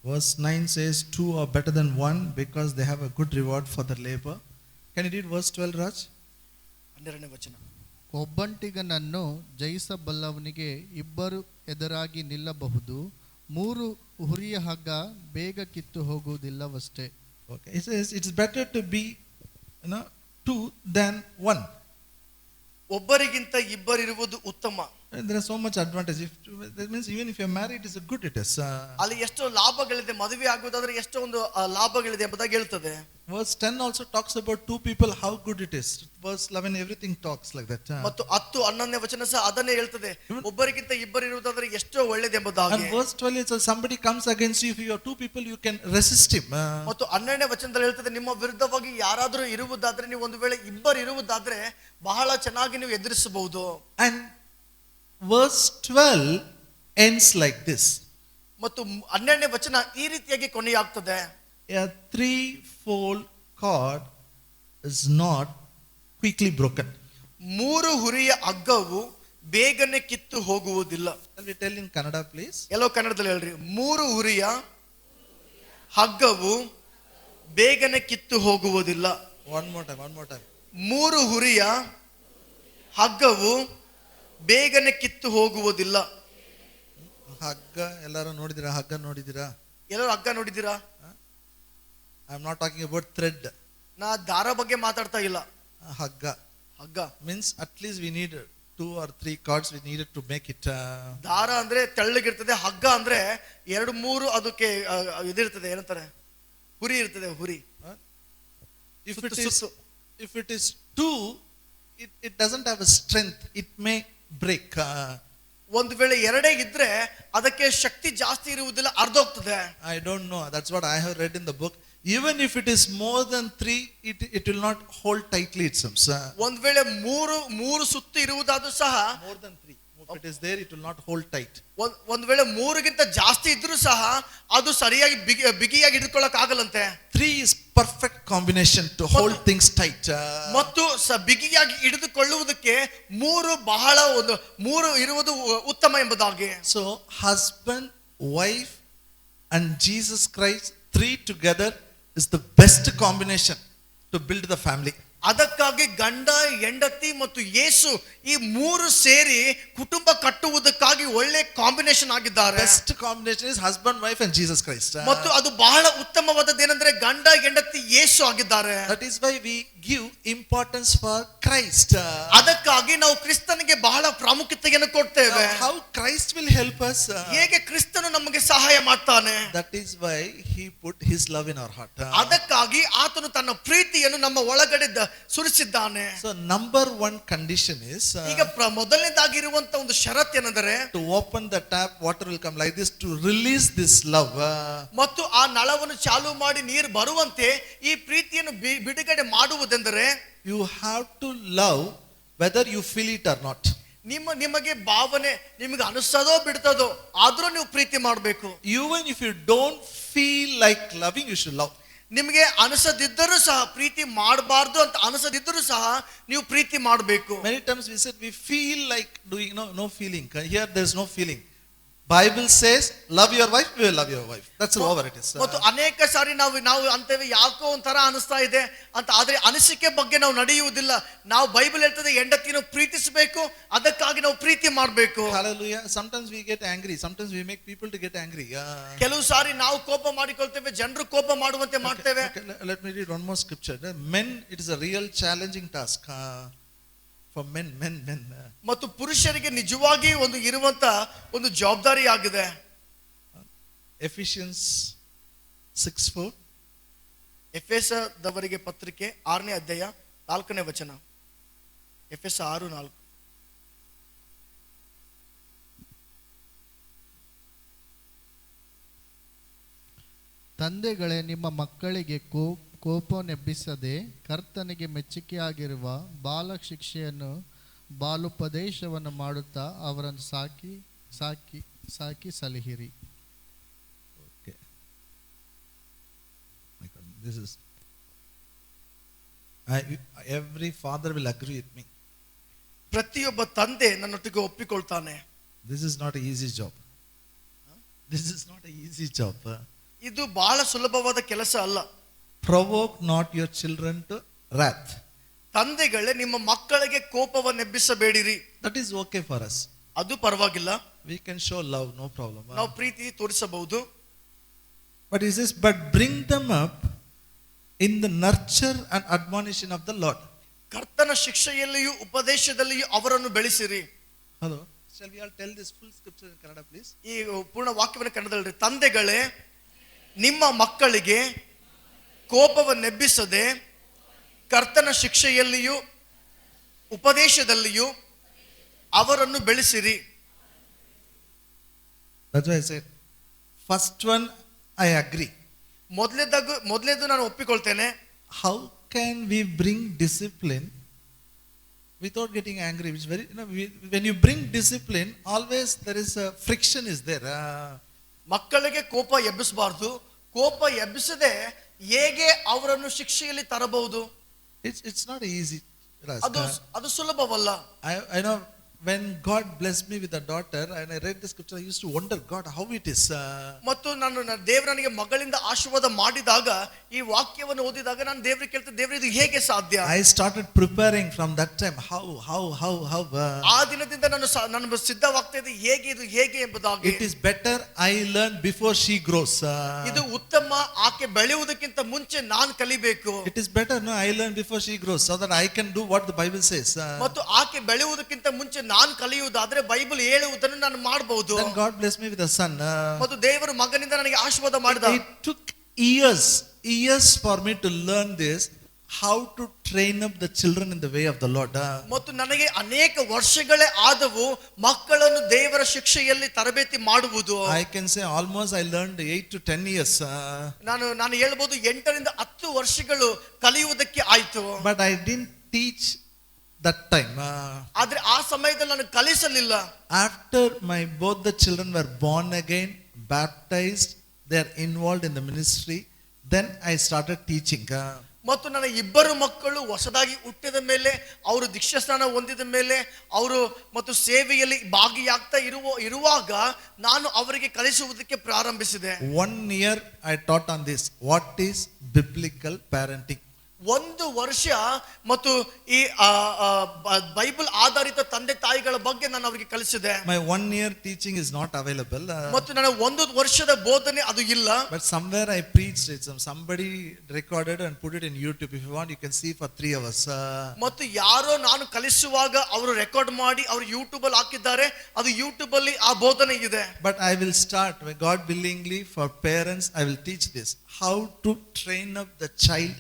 Verse 9 says, two are better than one because they have a good reward for their labor. Can you read verse 12, Raj? 12ನೇ ವಚನ. ಒಬ್ಬಂಟಿಗನನ್ನು ಜಯಿಸಬಲ್ಲವನಿಗೆ ಇಬ್ಬರು ಎದುರಾಗಿ ನಿಲ್ಲಬಹುದು, ಮೂರು ಹುರಿಯ ಹಗ್ಗ ಬೇಗ ಕಿತ್ತು ಹೋಗುವುದಿಲ್ಲವಷ್ಟೇ. Okay. It says it's better to be two than one. ಒಬ್ಬರಿಗಿಂತ ಇಬ್ಬರಿರುವುದು ಉತ್ತಮ. There is so much advantage. That means even if you're married, it's a good it is. ಅಲ್ಲಿ ಎಷ್ಟೋ ಲಾಭಗಳಿದೆ, ಮದುವೆ ಆಗುವುದಾದ್ರೆ ಎಷ್ಟೋ ಒಂದು ಲಾಭಗಳಿದೆ ಎಂಬುದಾಗಿ ಹೇಳ್ತದೆ. Verse 10 also talks about two people, how good it is. Verse 11, everything talks like that. ಮತ್ತು 10 11ನೇ ವಚನ ಸಹ ಅದನ್ನೇ ಹೇಳ್ತದೆ, ಒಬ್ಬರಿಗಿಂತ ಇಬ್ಬರು ಇರುವುದಾದ್ರೆ ಎಷ್ಟೋ ಒಳ್ಳೆಯದು ಎಂಬುದಾಗಿ. And verse 12 is, somebody comes against you, if you are two people, you can resist him. ಮತ್ತು 12ನೇ ವಚನದಲ್ಲಿ ಹೇಳ್ತದೆ, ನಿಮ್ಮ ವಿರುದ್ಧವಾಗಿ ಯಾರಾದರೂ ಇರುವುದಾದ್ರೆ, ನೀವು ಒಂದು ವೇಳೆ ಇಬ್ಬರು ಇರುವುದಾದ್ರೆ ಬಹಳ ಚೆನ್ನಾಗಿ ನೀವು ಎದುರಿಸಬಹುದು. And verse 12 ends like this. ಮತ್ತು 12ನೇ ವಚನ ಈ ರೀತಿಯಾಗಿ ಕೊನೆಯಾಗ್ತದೆ. A threefold cord is not quickly broken. ಮೂರು ಹುರಿಯ ಹಗ್ಗವು ಬೇಗನೆ ಕಿತ್ತು ಹೋಗುವುದಿಲ್ಲ. Can we tell in Kannada, please? ಎಲ್ಲೋ ಕನ್ನಡದಲ್ಲಿ ಹೇಳ್ರಿ. ಮೂರು ಹುರಿಯ ಹಗ್ಗವು ಬೇಗನೆ ಕಿತ್ತು ಹೋಗುವುದಿಲ್ಲ. One more time. ಮೂರು ಹುರಿಯ ಹಗ್ಗವು ಬೇಗನೆ ಕಿತ್ತು ಹೋಗುವುದಿಲ್ಲ. ಹಗ್ಗ ಎಲ್ಲರೂ ನೋಡಿದಿರಾ? ಹಗ್ಗ ನೋಡಿದಿರಾ? ಎಲ್ಲರೂ ಹಗ್ಗ ನೋಡಿದಿರಾ? I am not talking about thread. ನಾ ದಾರ ಬಗ್ಗೆ ಮಾತಾಡ್ತಾ ಇಲ್ಲ. ಹಗ್ಗ means at least we need 2 or 3 cords we needed to make it. ದಾರ ಅಂದ್ರೆ ತೆಳ್ಳಗಿರ್ತದೆ, ಹಗ್ಗ ಅಂದ್ರೆ 2-3 ಅದಕ್ಕೆ ಇದಿರ್ತದೆ, ಏನಂತಾರೆ, ಹುರಿ ಇರ್ತದೆ, ಹುರಿ. If it is 2, it doesn't have a strength, it may break. ಒಂದು ವೇಳೆ ಎರಡೇ ಇದ್ರೆ ಅದಕ್ಕೆ ಶಕ್ತಿ ಜಾಸ್ತಿ ಇರುವುದಿಲ್ಲ, ಅರ್ಧೋಗ್ತದೆ. I don't know, that's what I have read in the book. Even if it is more than 3, it will not hold tightly, it seems. ಒಂದು ವೇಳೆ ಮೂರು ಸುತ್ತು ಇರುವುದಾದ್ರೂ ಸಹ, more than 3, If it is there, it will not hold tight. ಒಂದ್ ವೇಳೆ 3ಗಿಂತ ಜಾಸ್ತಿ ಇದ್ರೂ ಸಹ ಅದು ಸರಿಯಾಗಿ ಬಿಗಿಯಾಗಿ ಹಿಡ್ಕೊಳ್ಳಕ್ ಆಗಲ್ಲಂತೆ. 3 is perfect combination to hold things tight. ಮತ್ತು ಬಿಗಿಯಾಗಿ ಹಿಡಿದುಕೊಳ್ಳುವುದಕ್ಕೆ 3 ಬಹಳ ಒಂದು 3 ಇರುವುದು ಉತ್ತಮ ಎಂಬುದಾಗಿ. So husband, wife and Jesus Christ, 3 together is the best combination to build the family. ಅದಕ್ಕಾಗಿ ಗಂಡ ಹೆಂಡತಿ ಮತ್ತು ಯೇಸು ಈ 3 ಸೇರಿ ಕುಟುಂಬ ಕಟ್ಟುವುದಕ್ಕಾಗಿ ಒಳ್ಳೆ ಕಾಂಬಿನೇಷನ್ ಆಗಿದ್ದಾರೆ. Best combination is husband, wife and Jesus Christ. ಮತ್ತು ಅದು ಬಹಳ ಉತ್ತಮವಾದದ್ದು ಏನಂದ್ರೆ ಗಂಡ ಹೆಂಡತಿ ಯೇಸು ಆಗಿದ್ದಾರೆ. That is why we give importance for Christ. ಅದಕ್ಕಾಗಿ ನಾವು ಕ್ರಿಸ್ತನಿಗೆ ಬಹಳ ಪ್ರಾಮುಖ್ಯತೆಯನ್ನು ಕೊಡ್ತೇವೆ. How Christ will help us? ಹೇಗೆ ಕ್ರಿಸ್ತನು ನಮಗೆ ಸಹಾಯ ಮಾಡ್ತಾನೆ. That is why he put his love in our heart. ಅದಕ್ಕಾಗಿ ಆತನು ತನ್ನ ಪ್ರೀತಿಯನ್ನು ನಮ್ಮ ಒಳಗಡೆ ಸುರಿಸಿದ್ದಾನೆ. So number 1 condition is ಈಗ ಮೊದಲನೇದಾಗಿರುವಂತ ಒಂದು ಷರತ್ತು ಏನೆಂದರೆ to open the tap, water will come like this, to release this love. ಮತ್ತು ಆ ನಳವನ್ನು ಚಾಲು ಮಾಡಿ ನೀರು ಬರುವಂತೆ ಈ ಪ್ರೀತಿಯನ್ನು ಬಿಡುಗಡೆ ಮಾಡುವುದೆಂದರೆ you have to love whether you feel it or not. ನಿಮಗೆ ಭಾವನೆ ನಿಮಗೆ ಅನಿಸ್ತದೋ ಬಿಡ್ತದೋ ಆದ್ರೂ ನೀವು ಪ್ರೀತಿ ಮಾಡಬೇಕು. Even if you don't feel like loving, you should love. ನಿಮಗೆ ಅನಿಸದಿದ್ದರೂ ಸಹ ಪ್ರೀತಿ ಮಾಡಬಾರ್ದು ಅಂತ ಅನಿಸದಿದ್ದರೂ ಸಹ ನೀವು ಪ್ರೀತಿ ಮಾಡಬೇಕು. Many times we said we feel like doing, no feeling. Here there is no feeling. Bible says love your wife, we will love your wife. That's over it is. ಮತ್ತು ಅನೇಕ ಸಾರಿ ನಾವು ಅಂತೇವೆ ಯಾಕೋ ಒಂಥರ ಅನಿಸ್ತಾ ಇದೆ ಅಂತ, ಆದ್ರೆ ಅನಿಸಿಕೆ ಬಗ್ಗೆ ನಾವು ನಡೆಯುವುದಿಲ್ಲ. ನಾವು ಬೈಬಲ್ ಹೇಳ್ತದೆ ಹೆಂಡತಿಯನ್ನು ಪ್ರೀತಿಸಬೇಕು, ಅದಕ್ಕಾಗಿ ನಾವು ಪ್ರೀತಿ ಮಾಡಬೇಕು. Hallelujah. Sometimes we get angry, sometimes we make people to get angry. ಕೆಲವು ಸಾರಿ ನಾವು ಕೋಪ ಮಾಡಿಕೊಳ್ತೇವೆ, ಜನರು ಕೋಪ ಮಾಡುವಂತೆ ಮಾಡ್ತೇವೆ. Let me read one more scripture. Men, it is a real challenging task for men. ಮತ್ತು ಪುರುಷರಿಗೆ ನಿಜವಾಗಿ ಒಂದು ಇರುವಂತ ಒಂದು ಜವಾಬ್ದಾರಿ ಆಗಿದೆ. Ephesians 6:4. ಎಫೆಸದವರಿಗೆ ಪತ್ರಿಕೆ 6ನೇ ಅಧ್ಯಾಯ 4ನೇ ವಚನ. ಎಫೆಸ 6:4. ತಂದೆಗಳೇ, ನಿಮ್ಮ ಮಕ್ಕಳಿಗೆ ಕೋಪನೆಬ್ಬಿಸದೆ ಕರ್ತನಿಗೆ ಮೆಚ್ಚುಗೆಯಾಗಿರುವ ಬಾಲ ಶಿಕ್ಷೆಯನ್ನು ಬಾಲೋಪದೇಶವನ್ನು ಮಾಡುತ್ತಾ ಅವರನ್ನು ಸಾಕಿ ಸಲಹಿರಿ. This is every father will agree with me. ಪ್ರತಿಯೊಬ್ಬ ತಂದೆ ನನ್ನೊಟ್ಟಿಗೆ ಒಪ್ಪಿಕೊಳ್ತಾನೆ. This is not an easy job. This is not an easy job. ಇದು ಬಹಳ ಸುಲಭವಾದ ಕೆಲಸ ಅಲ್ಲ. Provoke not your children to wrath. ತಂದೆಗಳೇ, ನಿಮ್ಮ ಮಕ್ಕಳಿಗೆ ಕೋಪವನ್ನೆಬ್ಬಿಸಬೇಡಿರಿ. That is okay for us. ಅದು ಪರವಾಗಿಲ್ಲ. We can show love, no problem. ನಾವು ಪ್ರೀತಿ ತೋರಿಸಬಹುದು. But he says, but bring them up in the nurture and admonition of the Lord. ಕರ್ತನ ಶಿಕ್ಷೆಯಲ್ಲಿಯೂ ಉಪದೇಶದಲ್ಲಿಯೂ ಅವರನ್ನು ಬೆಳೆಸಿರಿ. Hello. Shall we all tell this full scripture in Kannada, please? ಈ ಪೂರ್ಣ ವಾಕ್ಯವನ್ನು ಕನ್ನಡದಲ್ಲಿ, ತಂದೆಗಳೇ ನಿಮ್ಮ ಮಕ್ಕಳಿಗೆ ಕೋಪವನ್ನೆಬ್ಬಿಸದೆ ಕರ್ತನ ಶಿಕ್ಷೆಯಲ್ಲಿಯೂ ಉಪದೇಶದಲ್ಲಿಯೂ ಅವರನ್ನು ಬೆಳೆಸಿರಿ. That's why I said first one I agree. ಮೊದಲೇದು ನಾನು ಒಪ್ಪಿಕೊಳ್ತೇನೆ. How can we bring discipline without getting angry? Which very, when you bring discipline, always there is a friction is there. ಮಕ್ಕಳಿಗೆ ಕೋಪ ಎಬ್ಬಿಸಬಾರ್ದು. ಕೋಪ ಎಬ್ಬಿಸದೆ ಹೇಗೆ ಅವರನ್ನು ಶಿಕ್ಷೆಯಲ್ಲಿ ತರಬಹುದು? It's not easy. ಅದು ಸುಲಭವಲ್ಲ. I know when God blessed me with a daughter and I read the scripture, I used to wonder, God, how it is. ಮತ್ತು ನಾನು ದೇವರನಿಗೆ ಮಗಳಿಂದ ಆಶೀರ್ವಾದ ಮಾಡಿದಾಗ ಈ ವಾಕ್ಯವನ್ನು ಓದಿದಾಗ ನಾನು ದೇವರಿಗೆ ಕೇಳ್ತೇನೆ, ದೇವರೇ ಇದು ಹೇಗೆ ಸಾಧ್ಯ? I started preparing from that time. How. ಆ ದಿನದಿಂದ ನಾನು ಸಿದ್ಧವಾಗ್ತಾ ಇದ್ದೆ, ಹೇಗೆ ಎಂಬುದಾಗಿ. It is better I learn before she grows. ಇದು ಉತ್ತಮ, ಆಕೆ ಬೆಳೆಯುವುದಕ್ಕಿಂತ ಮುಂಚೆ ನಾನು ಕಲಿಬೇಕು. It is better I learn before she grows, so that I can do what the Bible says. ಮತ್ತು ಆಕೆ ಬೆಳೆಯುವುದಕ್ಕಿಂತ ಮುಂಚೆ ನಾನು ಕಲಿಯುವುದಾದ್ರೆ ಬೈಬಲ್ ಹೇಳುವುದನ್ನು ನಾನು ಮಾಡಬಹುದು. Then God blessed me with a son. ಮತ್ತು ದೇವರು ಮಗನಿಂದ ನನಗೆ ಆಶೀರ್ವಾದ ಮಾಡಿದ. It took years for me to learn this, how to train up the children in the way of the Lord. ಮತ್ತು ನನಗೆ ಅನೇಕ ವರ್ಷಗಳೇ ಆದವು ಮಕ್ಕಳನ್ನು ದೇವರ ಶಿಕ್ಷೆಯಲ್ಲಿ ತರಬೇತಿ ಮಾಡುವುದು. I can say almost I learned 8 to 10 years. ನಾನು ಹೇಳ್ಬೋದು 8 ರಿಂದ 10 ವರ್ಷಗಳು ಕಲಿಯುವುದಕ್ಕೆ ಆಯ್ತು. But I didn't teach that time. ಆದ್ರೆ ಆ ಸಮಯದಲ್ಲಿ ನಾನು ಕಲಿಸಲಿಲ್ಲ. After my both the children were born again, baptized, they are involved in the ministry, then I started teaching. ಮತ್ತು ನನ್ನ ಇಬ್ಬರು ಮಕ್ಕಳು ಹೊಸದಾಗಿ ಹುಟ್ಟಿದ ಮೇಲೆ ಅವರು ದೀಕ್ಷಾಸ್ನಾನ ಹೊಂದಿದ ಮೇಲೆ ಅವರು ಮತ್ತು ಸೇವೆಯಲ್ಲಿ ಭಾಗಿಯಾಗ್ತಾ ಇರುವಾಗ ನಾನು ಅವರಿಗೆ ಕಲಿಸುವುದಕ್ಕೆ ಪ್ರಾರಂಭಿಸಿದೆ. 1 year I taught on this, what is biblical parenting. 1 ವರ್ಷ ಮತ್ತು ಈ ಬೈಬಲ್ ಆಧಾರಿತ ತಂದೆ ತಾಯಿಗಳ ಬಗ್ಗೆ ನಾನು ಅವರಿಗೆ ಕಲಿಸಿದೆ. My 1 year teaching is not available. ಮತ್ತು ನನ್ನ 1 ವರ್ಷದ ಬೋಧನೆ ಅದು ಇಲ್ಲ. But somewhere I preached it. Somebody recorded and put it in YouTube. If you want, you can see for 3 hours. ಮತ್ತು ಯಾರೋ ನಾನು ಕಲಿಸುವಾಗ ಅವರು ರೆಕಾರ್ಡ್ ಮಾಡಿ ಅವರು ಯೂಟ್ಯೂಬ್ ಅಲ್ಲಿ ಹಾಕಿದ್ದಾರೆ. ಅದು ಯೂಟ್ಯೂಬ್ ಅಲ್ಲಿ ಆ ಬೋಧನೆ ಇದೆ. But I will start, God willingly, for parents I will teach this, how to train up the child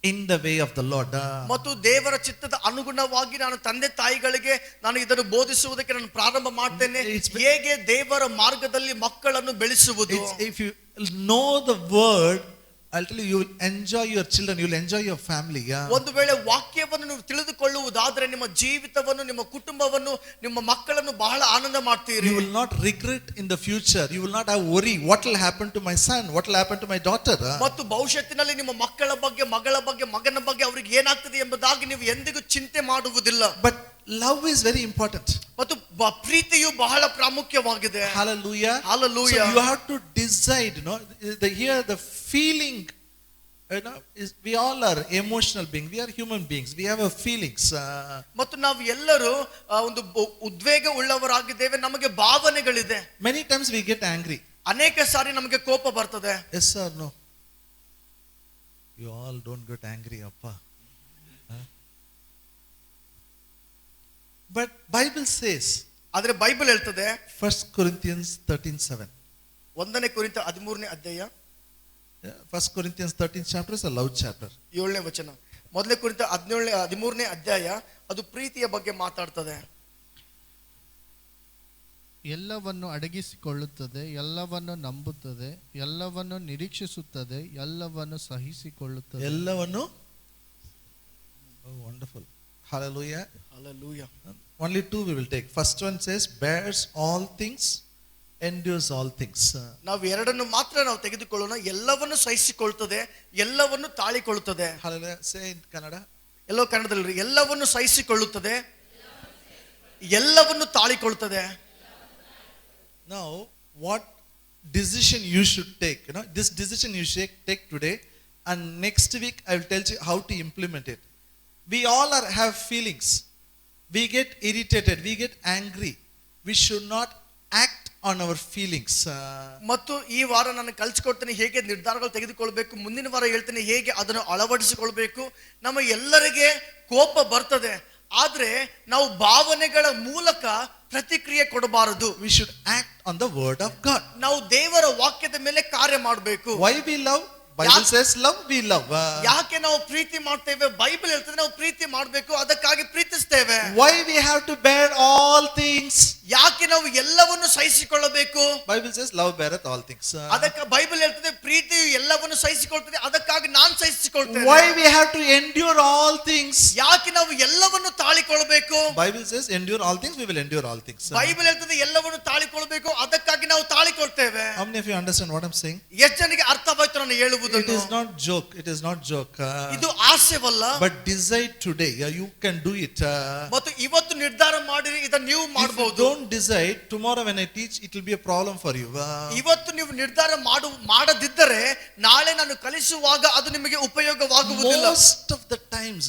in the way of the Lord. ಮತ್ತು ದೇವರ ಚಿತ್ತದ ಅನುಗುಣವಾಗಿ ನಾನು ತಂದೆ ತಾಯಿಗಳಿಗೆ ನಾನು ಇದನ್ನು ಬೋಧಿಸುವುದಕ್ಕೆ ನಾನು ಪ್ರಾರಂಭ ಮಾಡ್ತೇನೆ. ಹೇಗೆ ದೇವರ ಮಾರ್ಗದಲ್ಲಿ ಮಕ್ಕಳನ್ನು ಬೆಳೆಸುವುದು. If you know the word, I'll tell you, you will enjoy your children, you will enjoy your family. ಒಂದು ವೇಳೆ ವಾಕ್ಯವನ್ನು ನೀವು ತಿಳಿದುಕೊಳ್ಳುವುದಾದರೆ ನಿಮ್ಮ ಜೀವಿತವನ್ನು, ನಿಮ್ಮ ಕುಟುಂಬವನ್ನು, ನಿಮ್ಮ ಮಕ್ಕಳನ್ನು ಬಹಳ ಆನಂದ ಮಾಡ್ತೀರಿ. You will not regret in the future. You will not have worry, what will happen to my son, what will happen to my daughter. ಮತ್ತು ಭವಿಷ್ಯತ್ತಿನಲ್ಲಿ ನಿಮ್ಮ ಮಕ್ಕಳ ಬಗ್ಗೆ, ಮಗಳ ಬಗ್ಗೆ, ಮಗನ ಬಗ್ಗೆ ಅವರಿಗೆ ಏನಾಗ್ತದೆ ಎಂಬುದಾಗಿ ನೀವು ಎಂದಿಗೂ ಚಿಂತೆ ಮಾಡುವುದಿಲ್ಲ. But love is very important. ಮತ್ತು ಪ್ರೀತಿಯು ಬಹಳ ಪ್ರಾಮುಖ್ಯವಾಗಿದೆ. Hallelujah. Hallelujah. So you have to decide, here the feeling, we all are emotional beings, we are human beings, we have a feelings. ಮತ್ತು ನಾವು ಎಲ್ಲರೂ ಒಂದು ಉದ್ವೇಗ ಉಳ್ಳವರಾಗಿದ್ದೇವೆ, ನಮಗೆ ಭಾವನೆಗಳಿದೆ. Many times we get angry. ಅನೇಕ ಸಾರಿ ನಮಗೆ ಕೋಪ ಬರ್ತದೆ. Yes or no? You all don't get angry, appa. But Bible says, ಆದರೆ ಬೈಬಲ್ ಹೇಳ್ತದೆ, 1 Corinthians 13:7. 1 ಕೊರಿಂಥ 13ನೇ ಅಧ್ಯಾಯ, 1 Corinthians 13th chapter is a love chapter. 7ನೇ ವಚನ. 1 ಕೊರಿಂಥ 13ನೇ ಅಧ್ಯಾಯ ಅದು ಪ್ರೀತಿಯ ಬಗ್ಗೆ ಮಾತಾಡ್ತದೆ. ಎಲ್ಲವನ್ನು ಅಡಗಿಸಿಕೊಳ್ಳುತ್ತದೆ, ಎಲ್ಲವನ್ನು ನಂಬುತ್ತದೆ, ಎಲ್ಲವನ್ನು ನಿರೀಕ್ಷಿಸುತ್ತದೆ, ಎಲ್ಲವನ್ನು ಸಹಿಸಿಕೊಳ್ಳುತ್ತದೆ. ಎಲ್ಲವನ್ನು. Oh, wonderful. Hallelujah. Hallelujah. Only 2 we will take. First one says, bears all things, endures all things. ನಾವು ಎರಡನ್ನು ಮಾತ್ರ ನಾವು ತೆಗೆದುಕೊಳ್ಳೋಣ. ಎಲ್ಲವನ್ನು ಸಹಿಸಿಕೊಳ್ಳುತ್ತದೆ, ಎಲ್ಲವನ್ನು ತಾಳಿಕೊಳ್ಳುತ್ತದೆ. Hallelujah. Say in Kannada. ಎಲ್ಲೋ ಕನ್ನಡದಲ್ಲಿ, ಎಲ್ಲವನ್ನು ಸಹಿಸಿಕೊಳ್ಳುತ್ತದೆ, ಎಲ್ಲವನ್ನು ತಾಳಿಕೊಳ್ಳುತ್ತದೆ. Now, what decision you should take? This decision you should take today, and next week I will tell you how to implement it. We all have feelings. We get irritated, we get angry. We should not act on our feelings. ಮತ್ತು ಈ ವಾರ ನಾನು ಕಲಿಸಿಕೊಡ್ತೇನೆ ಹೇಗೆ ನಿರ್ಧಾರಗಳು ತೆಗೆದುಕೊಳ್ಳಬೇಕು. ಮುಂದಿನ ವಾರ ಹೇಳ್ತೇನೆ ಹೇಗೆ ಅದನ್ನು ಅಳವಡಿಸಿಕೊಳ್ಬೇಕು. ನಮ್ಮ ಎಲ್ಲರಿಗೆ ಕೋಪ ಬರ್ತದೆ, ಆದ್ರೆ ನಾವು ಭಾವನೆಗಳ ಮೂಲಕ ಪ್ರತಿಕ್ರಿಯೆ ಕೊಡಬಾರದು. We should act on the word of God. ನಾವು ದೇವರ ವಾಕ್ಯದ ಮೇಲೆ ಕಾರ್ಯ ಮಾಡಬೇಕು. Why we love? Bible says love, we love. ಯಾಕೆ ನಾವು ಪ್ರೀತಿ ಮಾಡ್ತೇವೆ? ಬೈಬಲ್ ಹೇಳ್ತದೆ ನಾವು ಪ್ರೀತಿ ಮಾಡಬೇಕು, ಅದಕ್ಕಾಗಿ ಪ್ರೀತಿಸ್ತೇವೆ. Why we have to bear all things? ಯಾಕೆ ನಾವು ಎಲ್ಲವನ್ನು ಸಹಿಸಿಕೊಳ್ಳಬೇಕು? Bible says love beareth all things. ಅದಕ್ಕೆ ಬೈಬಲ್ ಹೇಳ್ತದೆ ಪ್ರೀತಿಯು ಎಲ್ಲವನ್ನು ಸಹಿಸಿಕೊಳ್ಳುತ್ತದೆ, ಅದಕ್ಕಾಗಿ ನಾನು ಸಹಿಸಿಕೊಳ್ಳುತ್ತೇನೆ. Why we have to endure all things? ಯಾಕೆ ನಾವು ಎಲ್ಲವನ್ನು ತಾಳಿಕೊಳ್ಳಬೇಕು? Bible says endure all things, we will endure all things. Bible ಹೇಳ್ತದೆ ಎಲ್ಲವನ್ನು ತಾಳಿಕೊಳ್ಳಬೇಕು, ಅದಕ್ಕಾಗಿ ನಾವು ತಾಳಿಕೊಳ್ತೇವೆ. How many of you understand what I'm saying? ಎಷ್ಟು ಜನಕ್ಕೆ ಅರ್ಥವಾಯ್ತು ನಾನು ಹೇಳುವುದು? It is not joke. It is not joke. ಇದು ಹಾಸ್ಯವಲ್ಲ. But decide today. You can do it. ಮತ್ತು ಇವತ್ತು ನಿರ್ಧಾರ ಮಾಡಿರಿ, ಇದನ್ನು ನೀವು ಮಾಡಬಹುದು. If you don't decide, tomorrow when I teach, it will be a problem for you. ಇವತ್ತು ನೀವು ನಿರ್ಧಾರ ಮಾಡದಿದ್ದರೆ ನಾಳೆ ನಾನು ಕಲಿಸುವಾಗ ಅದು ನಿಮಗೆ ಉಪಯೋಗವಾಗುವುದಿಲ್ಲ. Most of the times,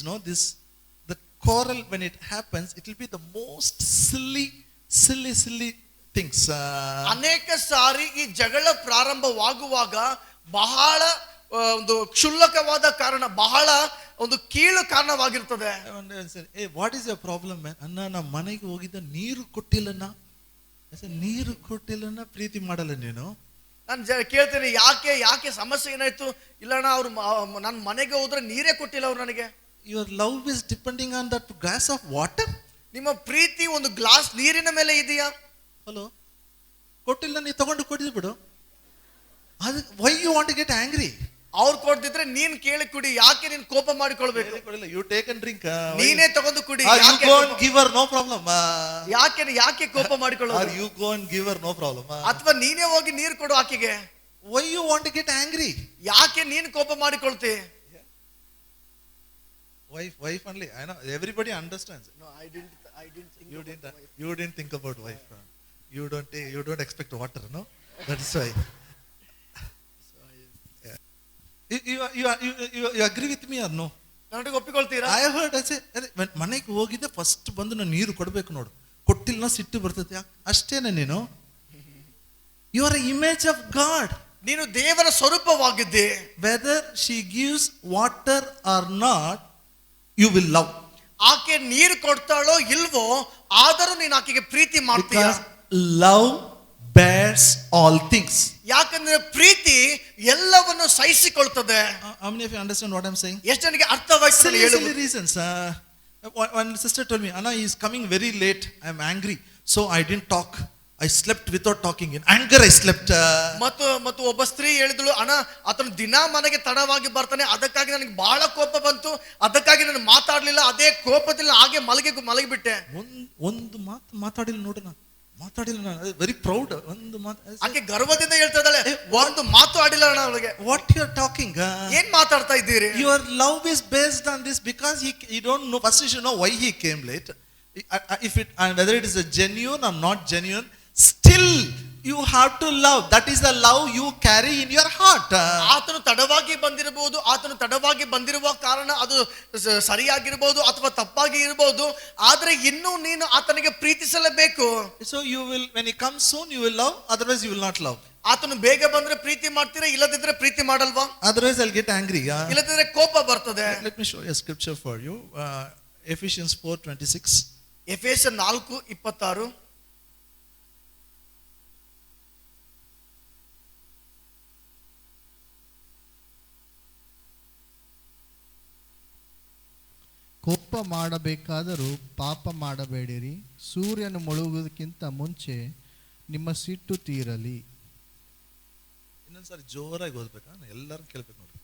the quarrel when it happens, it will be the most silly things. ಅನೇಕ ಸಾರಿ ಈ ಜಗಳ ಪ್ರಾರಂಭವಾಗುವಾಗ ಬಹಳ ಒಂದು ಕ್ಷುಲ್ಲಕವಾದ ಕಾರಣ, ಬಹಳ ಒಂದು ಕೀಳು ಕಾರಣವಾಗಿರ್ತದೆ. ವಾಟ್ ಇಸ್ ಯುವರ್ ಪ್ರಾಬ್ಲಮ್ ಅನ್ನ? ನಮ್ಮ ಮನೆಗೆ ಹೋಗಿದ್ದ ನೀರು ಕೊಟ್ಟಿಲ್ಲನ, ನೀರು ಕೊಟ್ಟಿಲ್ಲನ ಪ್ರೀತಿ ಮಾಡಲ್ಲ ನೀನು. ನಾನು ಕೇಳ್ತೇನೆ ಯಾಕೆ ಸಮಸ್ಯೆ ಏನಾಯ್ತು? ಇಲ್ಲಣ್ಣ ಅವ್ರು ನನ್ನ ಮನೆಗೆ ಹೋದ್ರೆ ನೀರೇ ಕೊಟ್ಟಿಲ್ಲ ಅವ್ರು ನನಗೆ. Your love is depending on that glass of water. ನಿಮ್ಮ ಪ್ರೀತಿ ಒಂದು ಗ್ಲಾಸ್ ನೀರಿನ ಮೇಲೆ ಇದೆಯಾ? ಹಲೋ, ಕೊಟ್ಟಿಲ್ಲ, ನೀ ತಗೊಂಡು ಕೊಟ್ಟಿದ್ದು ಬಿಡು. ಅದು why you want to get angry? ಅವ್ರು ಕೊಡ್ದಿದ್ರೆ ನೀನ್ ಕೇಳಿ ಕುಡಿ, ಯಾಕೆ ನೀನ್ ಕೋಪ ಮಾಡಿಕೊಳ್ಬೇಕು? You take and drink. ನೀನೇ ತಗೊಂಡು ಕುಡಿ. You go and give her, no problem. ಯಾಕೆ ಕೋಪ ಮಾಡಿಕೊಳ್ಳೋದು? Or you go and give her, no problem. ಅಥವಾ ನೀನೇ ಹೋಗಿ ನೀರು ಕೊಡು ಆಕೆಗೆ. Why you want to get angry? ಯಾಕೆ ನೀನು ಕೋಪ ಮಾಡಿಕೊಳ್ತಿ? Wife only. I know everybody understands. No, I didn't think You didn't think about wife. You don't expect water, no? That's why. You agree with me or no? ನನಗೆ ಒಪ್ಪಿಕೊಳ್ತೀರಾ? I heard, I say, ಮನೆಗೆ ಹೋಗಿದ್ದೆ first ಬಂದು ನಾನು ನೀರು ಕೊಡಬೇಕು ನೋಡು, ಕೊಟ್ಟಿಲ್ಲ ಸಿಟ್ಟು ಬರ್ತದೆ, ಅಷ್ಟೇನೆ ನೀನು. You are an image of God. ನೀನು ದೇವರ ಸ್ವರೂಪವಾಗಿದ್ದೆ. Whether she gives water or not, you will love. ಆಕೆ ನೀರು ಕೊಡ್ತಾಳೋ ಇಲ್ವೋ, ಆದರೂ ನೀನು ಆಕೆಗೆ ಪ್ರೀತಿ ಮಾಡ್ತೀಯ. Because love bears all things. ಯಾಕಂದ್ರೆ ಪ್ರೀತಿ ಎಲ್ಲವನ್ನು ಸಹಿಸಿಕೊಳ್ತದೆ. How many of you understand what I'm saying? ಎಷ್ಟು ಜನಕ್ಕೆ ಅರ್ಥವಾಯ್ತು? Silly reasons. One sister told me, Anna, he is coming very late. I am angry, so I didn't talk. I slept without talking. In anger I slept. ಮತ್ತು ಒಬ್ಬ ಸ್ತ್ರೀ ಹೇಳಿದಳು, ಅಣ್ಣ ಆತನು ದಿನ ಮನೆಗೆ ತಡವಾಗಿ ಬರ್ತಾನೆ, ಅದಕ್ಕಾಗಿ ನನಗೆ ಬಹಳ ಕೋಪ ಬಂತು, ಅದಕ್ಕಾಗಿ ನಾನು ಮಾತಾಡ್ಲಿಲ್ಲ, ಅದೇ ಕೋಪದಲ್ಲಿ ಹಾಗೆ ಮಲಗಿಬಿಟ್ಟೆ. ಒಂದು ಮಾತು ಮಾತಾಡಿಲ್ಲ ನೋಡು, ಮಾತಾಡಿಲ್ಲ ನಾನು, ವೆರಿ ಪ್ರೌಡ್. ಒಂದು ಮಾತು ಆಕೆ ಗರ್ವದಿಂದ ಹೇಳ್ತಾ ಇದ್ದಾಳೆ, ಒಂದು ಮಾತು ಆಡಿಲ್ಲ ಅಣ್ಣ ಅವಳಿಗೆ. What you are talking? ಏನ್ ಮಾತಾಡ್ತಾ ಇದ್ದೀರಿ? Your love is based on this, because you don't know. First you should know why he came late. If it, whether it is a genuine or not genuine, still you have to love. That is the love you carry in your heart. ಆತನು ತಡವಾಗಿ ಬಂದಿರಬಹುದು, ಆತನು ತಡವಾಗಿ ಬಂದಿರುವ ಕಾರಣ ಅದು ಸರಿಯಾಗಿರಬಹುದು ಅಥವಾ ತಪ್ಪಾಗಿ ಇರಬಹುದು, ಆದ್ರೆ ಇನ್ನೂ ನೀನು ಆತನಿಗೆ ಪ್ರೀತಿಸಲೇಬೇಕು. So you will, when he comes soon, you will love, otherwise you will not love. ಆತನು ಬೇಗ ಬಂದ್ರೆ ಪ್ರೀತಿ ಮಾಡ್ತೀರಾ, ಇಲ್ಲದಿದ್ರೆ ಪ್ರೀತಿ ಮಾಡಲ್ವಾ? Otherwise I'll get angry. ಇಲ್ಲದಿದ್ರೆ ಕೋಪ ಬರ್ತದೆ. Let me show you a scripture for you. Ephesians 4:26. ಎಫೆಸ 4:26. ಕೋಪ ಮಾಡಬೇಕಾದರೂ ಪಾಪ ಮಾಡಬೇಡಿರಿ, ಸೂರ್ಯನು ಮುಳುಗುವುದಕ್ಕಿಂತ ಮುಂಚೆ ನಿಮ್ಮ ಸಿಟ್ಟು ತೀರಲಿ. ಇನ್ನೊಂದ್ಸಾರಿ ಜೋರಾಗಿ ಓದ್ಬೇಕಾ? ಎಲ್ಲರೂ ಕೇಳ್ಬೇಕು ನೋಡಿ.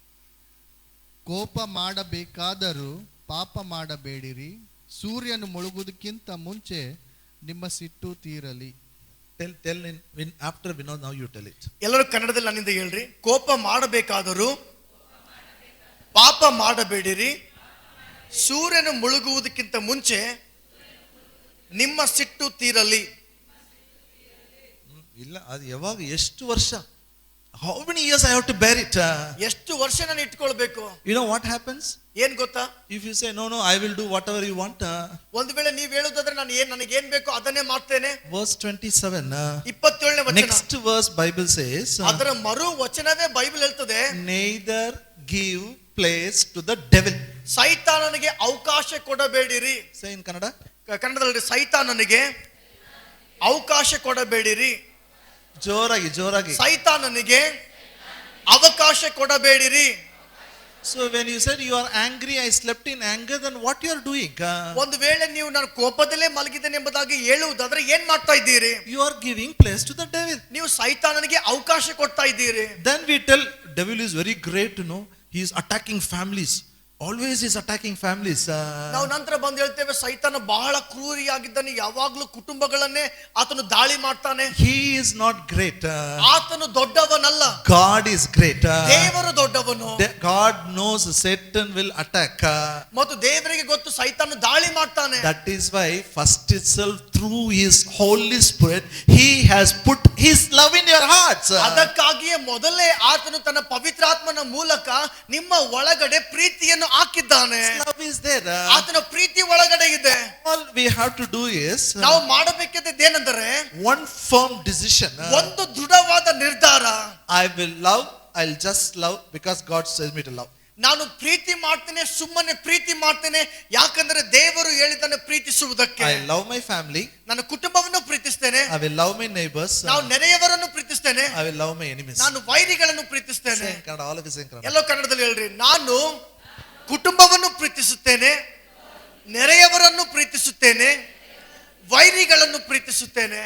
ಕೋಪ ಮಾಡಬೇಕಾದರೂ ಪಾಪ ಮಾಡಬೇಡಿರಿ, ಸೂರ್ಯನು ಮುಳುಗುವುದಕ್ಕಿಂತ ಮುಂಚೆ ನಿಮ್ಮ ಸಿಟ್ಟು ತೀರಲಿ. Tell in after Vinod, now you tell it. ಎಲ್ಲರೂ ಕನ್ನಡದಲ್ಲಿ ನನ್ನಿಂದ ಹೇಳ್ರಿ. ಕೋಪ ಮಾಡಬೇಕಾದರೂ ಪಾಪ ಮಾಡಬೇಡಿರಿ, ಸೂರ್ಯನು ಮುಳುಗುವುದಕ್ಕಿಂತ ಮುಂಚೆ ನಿಮ್ಮ ಸಿಟ್ಟು ತೀರಲಿ. ಇಲ್ಲ, ಅದು ಯಾವಾಗ, ಎಷ್ಟು ವರ್ಷ? How many years I have to bear it? ಎಷ್ಟು ವರ್ಷ ನಾನು ಇಟ್ಕೊಳ್ಬೇಕು? You know what happens? ಏನ್ ಗೊತ್ತಾ? If you say no, I will do whatever you want. ಒಂದು ವೇಳೆ ನೀವು ಹೇಳುದಾದ್ರೆ ನನಗೇನ್ ಬೇಕೋ ಅದನ್ನೇ ಮಾಡ್ತೇನೆ. Verse 27. 27ನೇ ವಚನ. Next verse Bible says, ಅದರ ಮರು ವಚನವೇ ಬೈಬಲ್ ಹೇಳ್ತದೆ, neither give place to the devil. ಸೈತಾನನಿಗೆ ಅವಕಾಶ ಕೊಡಬೇಡಿರಿ. Say in Kannada. ಕನ್ನಡದಲ್ಲಿ ಸೈತಾನನಿಗೆ ಅವಕಾಶ ಕೊಡಬೇಡಿರಿ. ಜೋರಾಗಿ. ಸೈತಾನನಿಗೆ ಅವಕಾಶ ಕೊಡಬೇಡಿರಿ. So when you said you are angry, I slept in anger, then what you are doing? ಒಂದು ವೇಳೆ ನೀವು ನಾನು ಕೋಪದಲ್ಲೇ ಮಲಗಿದ್ದೇನೆ ಎಂಬುದಾಗಿ ಹೇಳುವುದಾದ್ರೆ ಏನ್ ಮಾಡ್ತಾ ಇದ್ದೀರಿ? You are giving place to the devil. ನೀವು ಸೈತಾನನಿಗೆ ಅವಕಾಶ ಕೊಡ್ತಾ ಇದ್ದೀರಿ. Then we tell devil is very great, he is attacking families. Always is attacking families. ನಾವು ನಂತರ ಬಂದು ಹೇಳ್ತೇವೆ, ಸೈತಾನ ಬಹಳ ಕ್ರೂರಿಯಾಗಿದ್ದಾನೆ, ಯಾವಾಗ್ಲೂ ಕುಟುಂಬಗಳನ್ನೇ ಆತನು ದಾಳಿ ಮಾಡ್ತಾನೆ. He is not great. ಆತನು ದೊಡ್ಡವನಲ್ಲ. God is great. ದೇವರು ದೊಡ್ಡವನು. God knows Satan will attack. ಮತ್ತು ದೇವರಿಗೆ ಗೊತ್ತು ಸೈತಾನ ದಾಳಿ ಮಾಡ್ತಾನೆ. That is why first itself through his Holy Spirit he has put his love in your hearts. ಅದಕ್ಕಾಗಿಯೇ ಮೊದಲೇ ಆತನು ತನ್ನ ಪವಿತ್ರಾತ್ಮನ ಮೂಲಕ ನಿಮ್ಮ ಒಳಗಡೆ ಪ್ರೀತಿಯನ್ನು ಹಾಕಿದ್ದಾನೆ. Love is there. ಆತನ ಪ್ರೀತಿ ಒಳಗಡೆ ಇದೆ. All we have to do is ನಾವು ಮಾಡಬೇಕಾದದ್ದೇನೆಂದರೆ one firm decision. ಒಂದು ದೃಢವಾದ ನಿರ್ಧಾರ. I will love, I'll just love because God says me to love. ನಾನು ಪ್ರೀತಿ ಮಾಡ್ತೇನೆ, ಸುಮ್ಮನೆ ಪ್ರೀತಿ ಮಾಡ್ತೇನೆ, ಯಾಕಂದ್ರೆ ದೇವರು ಹೇಳಿದ್ದಾನೆ ಪ್ರೀತಿಸುವುದಕ್ಕೆ. I love my family. ನನ್ನ ಕುಟುಂಬವನ್ನು ಪ್ರೀತಿಸ್ತೇನೆ. I will love my neighbors. ನಾವು ನೆರೆಯವರನ್ನು ಪ್ರೀತಿಸ್ತೇನೆ. I will love my enemies. ನಾನು ವೈರಿಗಳನ್ನು ಪ್ರೀತಿಸ್ತೇನೆ. Say in Kannada, all of you say in Kannada. ಎಲ್ಲೋ ಕನ್ನಡದಲ್ಲಿ ಹೇಳ್ರಿ. ನಾನು ಕುಟುಂಬವನ್ನು ಪ್ರೀತಿಸುತ್ತೇನೆ, ನೆರೆಯವರನ್ನು ಪ್ರೀತಿಸುತ್ತೇನೆ, ವೈರಿಗಳನ್ನು ಪ್ರೀತಿಸುತ್ತೇನೆ.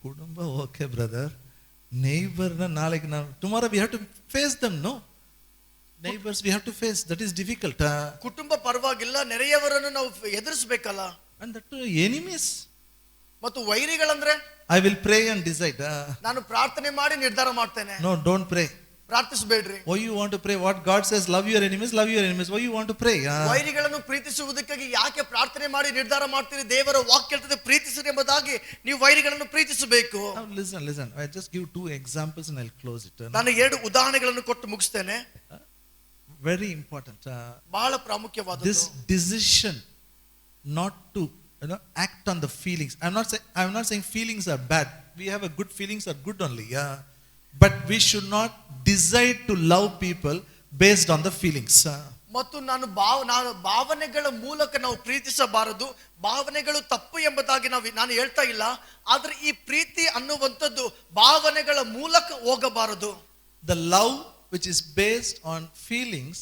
ಕುಟುಂಬ okay brother, Neighbor na nalige now. Tomorrow we have to face them, no? Neighbors we have to face. That is difficult. ಕುಟುಂಬ ಪರವಾಗಿಲ್ಲ, ನೆರೆಯವರನ್ನು ನಾವು ಎದುರಿಸಬೇಕಲ್ಲ. And that too, enemies. ಮತ್ತು ವೈರಿಗಳಂದ್ರೆ I will pray and decide. ನಾನು ಪ್ರಾರ್ಥನೆ ಮಾಡಿ ನಿರ್ಧಾರ ಮಾಡ್ತೇನೆ. No, don't pray. ಪ್ರಾರ್ಥಿಸಬೇಡ್ರಿ. Why you want to pray? What God says, love your enemies, love your enemies. Why you want to pray? ವೈರಿಗಳನ್ನು ಪ್ರೀತಿಸುವುದಕ್ಕಾಗಿ ಯಾಕೆ ಪ್ರಾರ್ಥನೆ ಮಾಡಿ ನಿರ್ಧಾರ ಮಾಡ್ತೀರಿ? ದೇವರ ವಾಕ್ಯ ಹೇಳ್ತದೆ ಪ್ರೀತಿಸಿರಿ ಎಂಬುದಾಗಿ ನೀವು ವೈರಿಗಳನ್ನು ಪ್ರೀತಿಸಬೇಕು. Now listen. I just give 2 examples and I'll close it. ನಾನು 2 ಉದಾಹರಣೆಗಳನ್ನು ಕೊಟ್ಟು ಮುಗಿಸ್ತೇನೆ. Very important. ಬಹಳ ಪ್ರಾಮುಖ್ಯವಾದದ್ದು. This decision not to act on the feelings. I'm not saying feelings are bad. We have a good feelings are good only. But we should not decide to love people based on the feelings. ಮತ್ತು ನಾನು ಭಾವನೆಗಳ ಮೂಲಕ ನಾವು ಪ್ರೀತಿಸಬಾರದು. ಭಾವನೆಗಳು ತಪ್ಪು ಎಂಬುದಾಗಿ ನಾನು ಹೇಳ್ತಾ ಇಲ್ಲ, ಆದ್ರೆ ಈ ಪ್ರೀತಿ ಅನ್ನುವಂಥದ್ದು ಭಾವನೆಗಳ ಮೂಲಕ ಹೋಗಬಾರದು. The love which is based on feelings,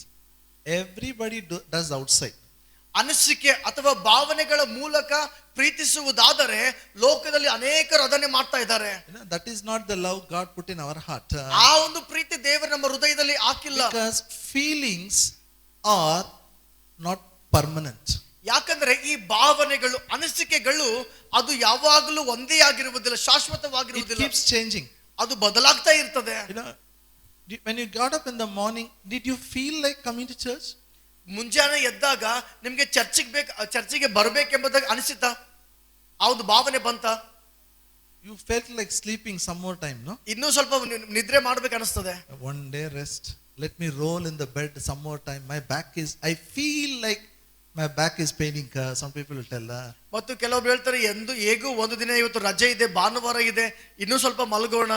everybody does outside. ಅನಿಸಿಕೆ ಅಥವಾ ಭಾವನೆಗಳ ಮೂಲಕ ಪ್ರೀತಿಸುವುದಾದರೆ ಲೋಕದಲ್ಲಿ ಅನೇಕರು ಅದನ್ನೇ ಮಾಡ್ತಾ ಇದ್ದಾರೆ. That is not the love God put in our heart. ಆ ಒಂದು ಪ್ರೀತಿ ದೇವರು ನಮ್ಮ ಹೃದಯದಲ್ಲಿ ಹಾಕಿಲ್ಲ. Because feelings are not permanent. ಯಾಕಂದ್ರೆ ಈ ಭಾವನೆಗಳು, ಅನಿಸಿಕೆಗಳು ಅದು ಯಾವಾಗಲೂ ಒಂದೇ ಆಗಿರುವುದಿಲ್ಲ, ಶಾಶ್ವತವಾಗಿರುವುದಿಲ್ಲ. It keeps changing. ಅದು ಬದಲಾಗ್ತಾ ಇರ್ತದೆ. When you got up in the morning, did you feel like coming to church? ಮುಂಜಾನೆ ಎದ್ದಾಗ ನಿಮ್ಗೆ ಚರ್ಚಿಗೆ ಬರ್ಬೇಕೆಂಬುದಾಗಿ ಅನಿಸಿತಾ? ಆ ಒಂದು ಭಾವನೆ ಬಂತ? You felt like sleeping some more time, no? ಇನ್ನೂ ಸ್ವಲ್ಪ ನಿದ್ರೆ ಮಾಡ್ಬೇಕು ಅನಿಸ್ತದೆ. One day rest. Let me roll in the bed some more time. I feel like my back is paining. Some people will tell. ಮತ್ತು ಕೆಲವೊಬ್ರು ಹೇಳ್ತಾರೆ, ಹೇಗೂ ಒಂದು ದಿನ ಇವತ್ತು ರಜೆ ಇದೆ, ಭಾನುವಾರ ಇದೆ, ಇನ್ನೂ ಸ್ವಲ್ಪ ಮಲಗೋಣ.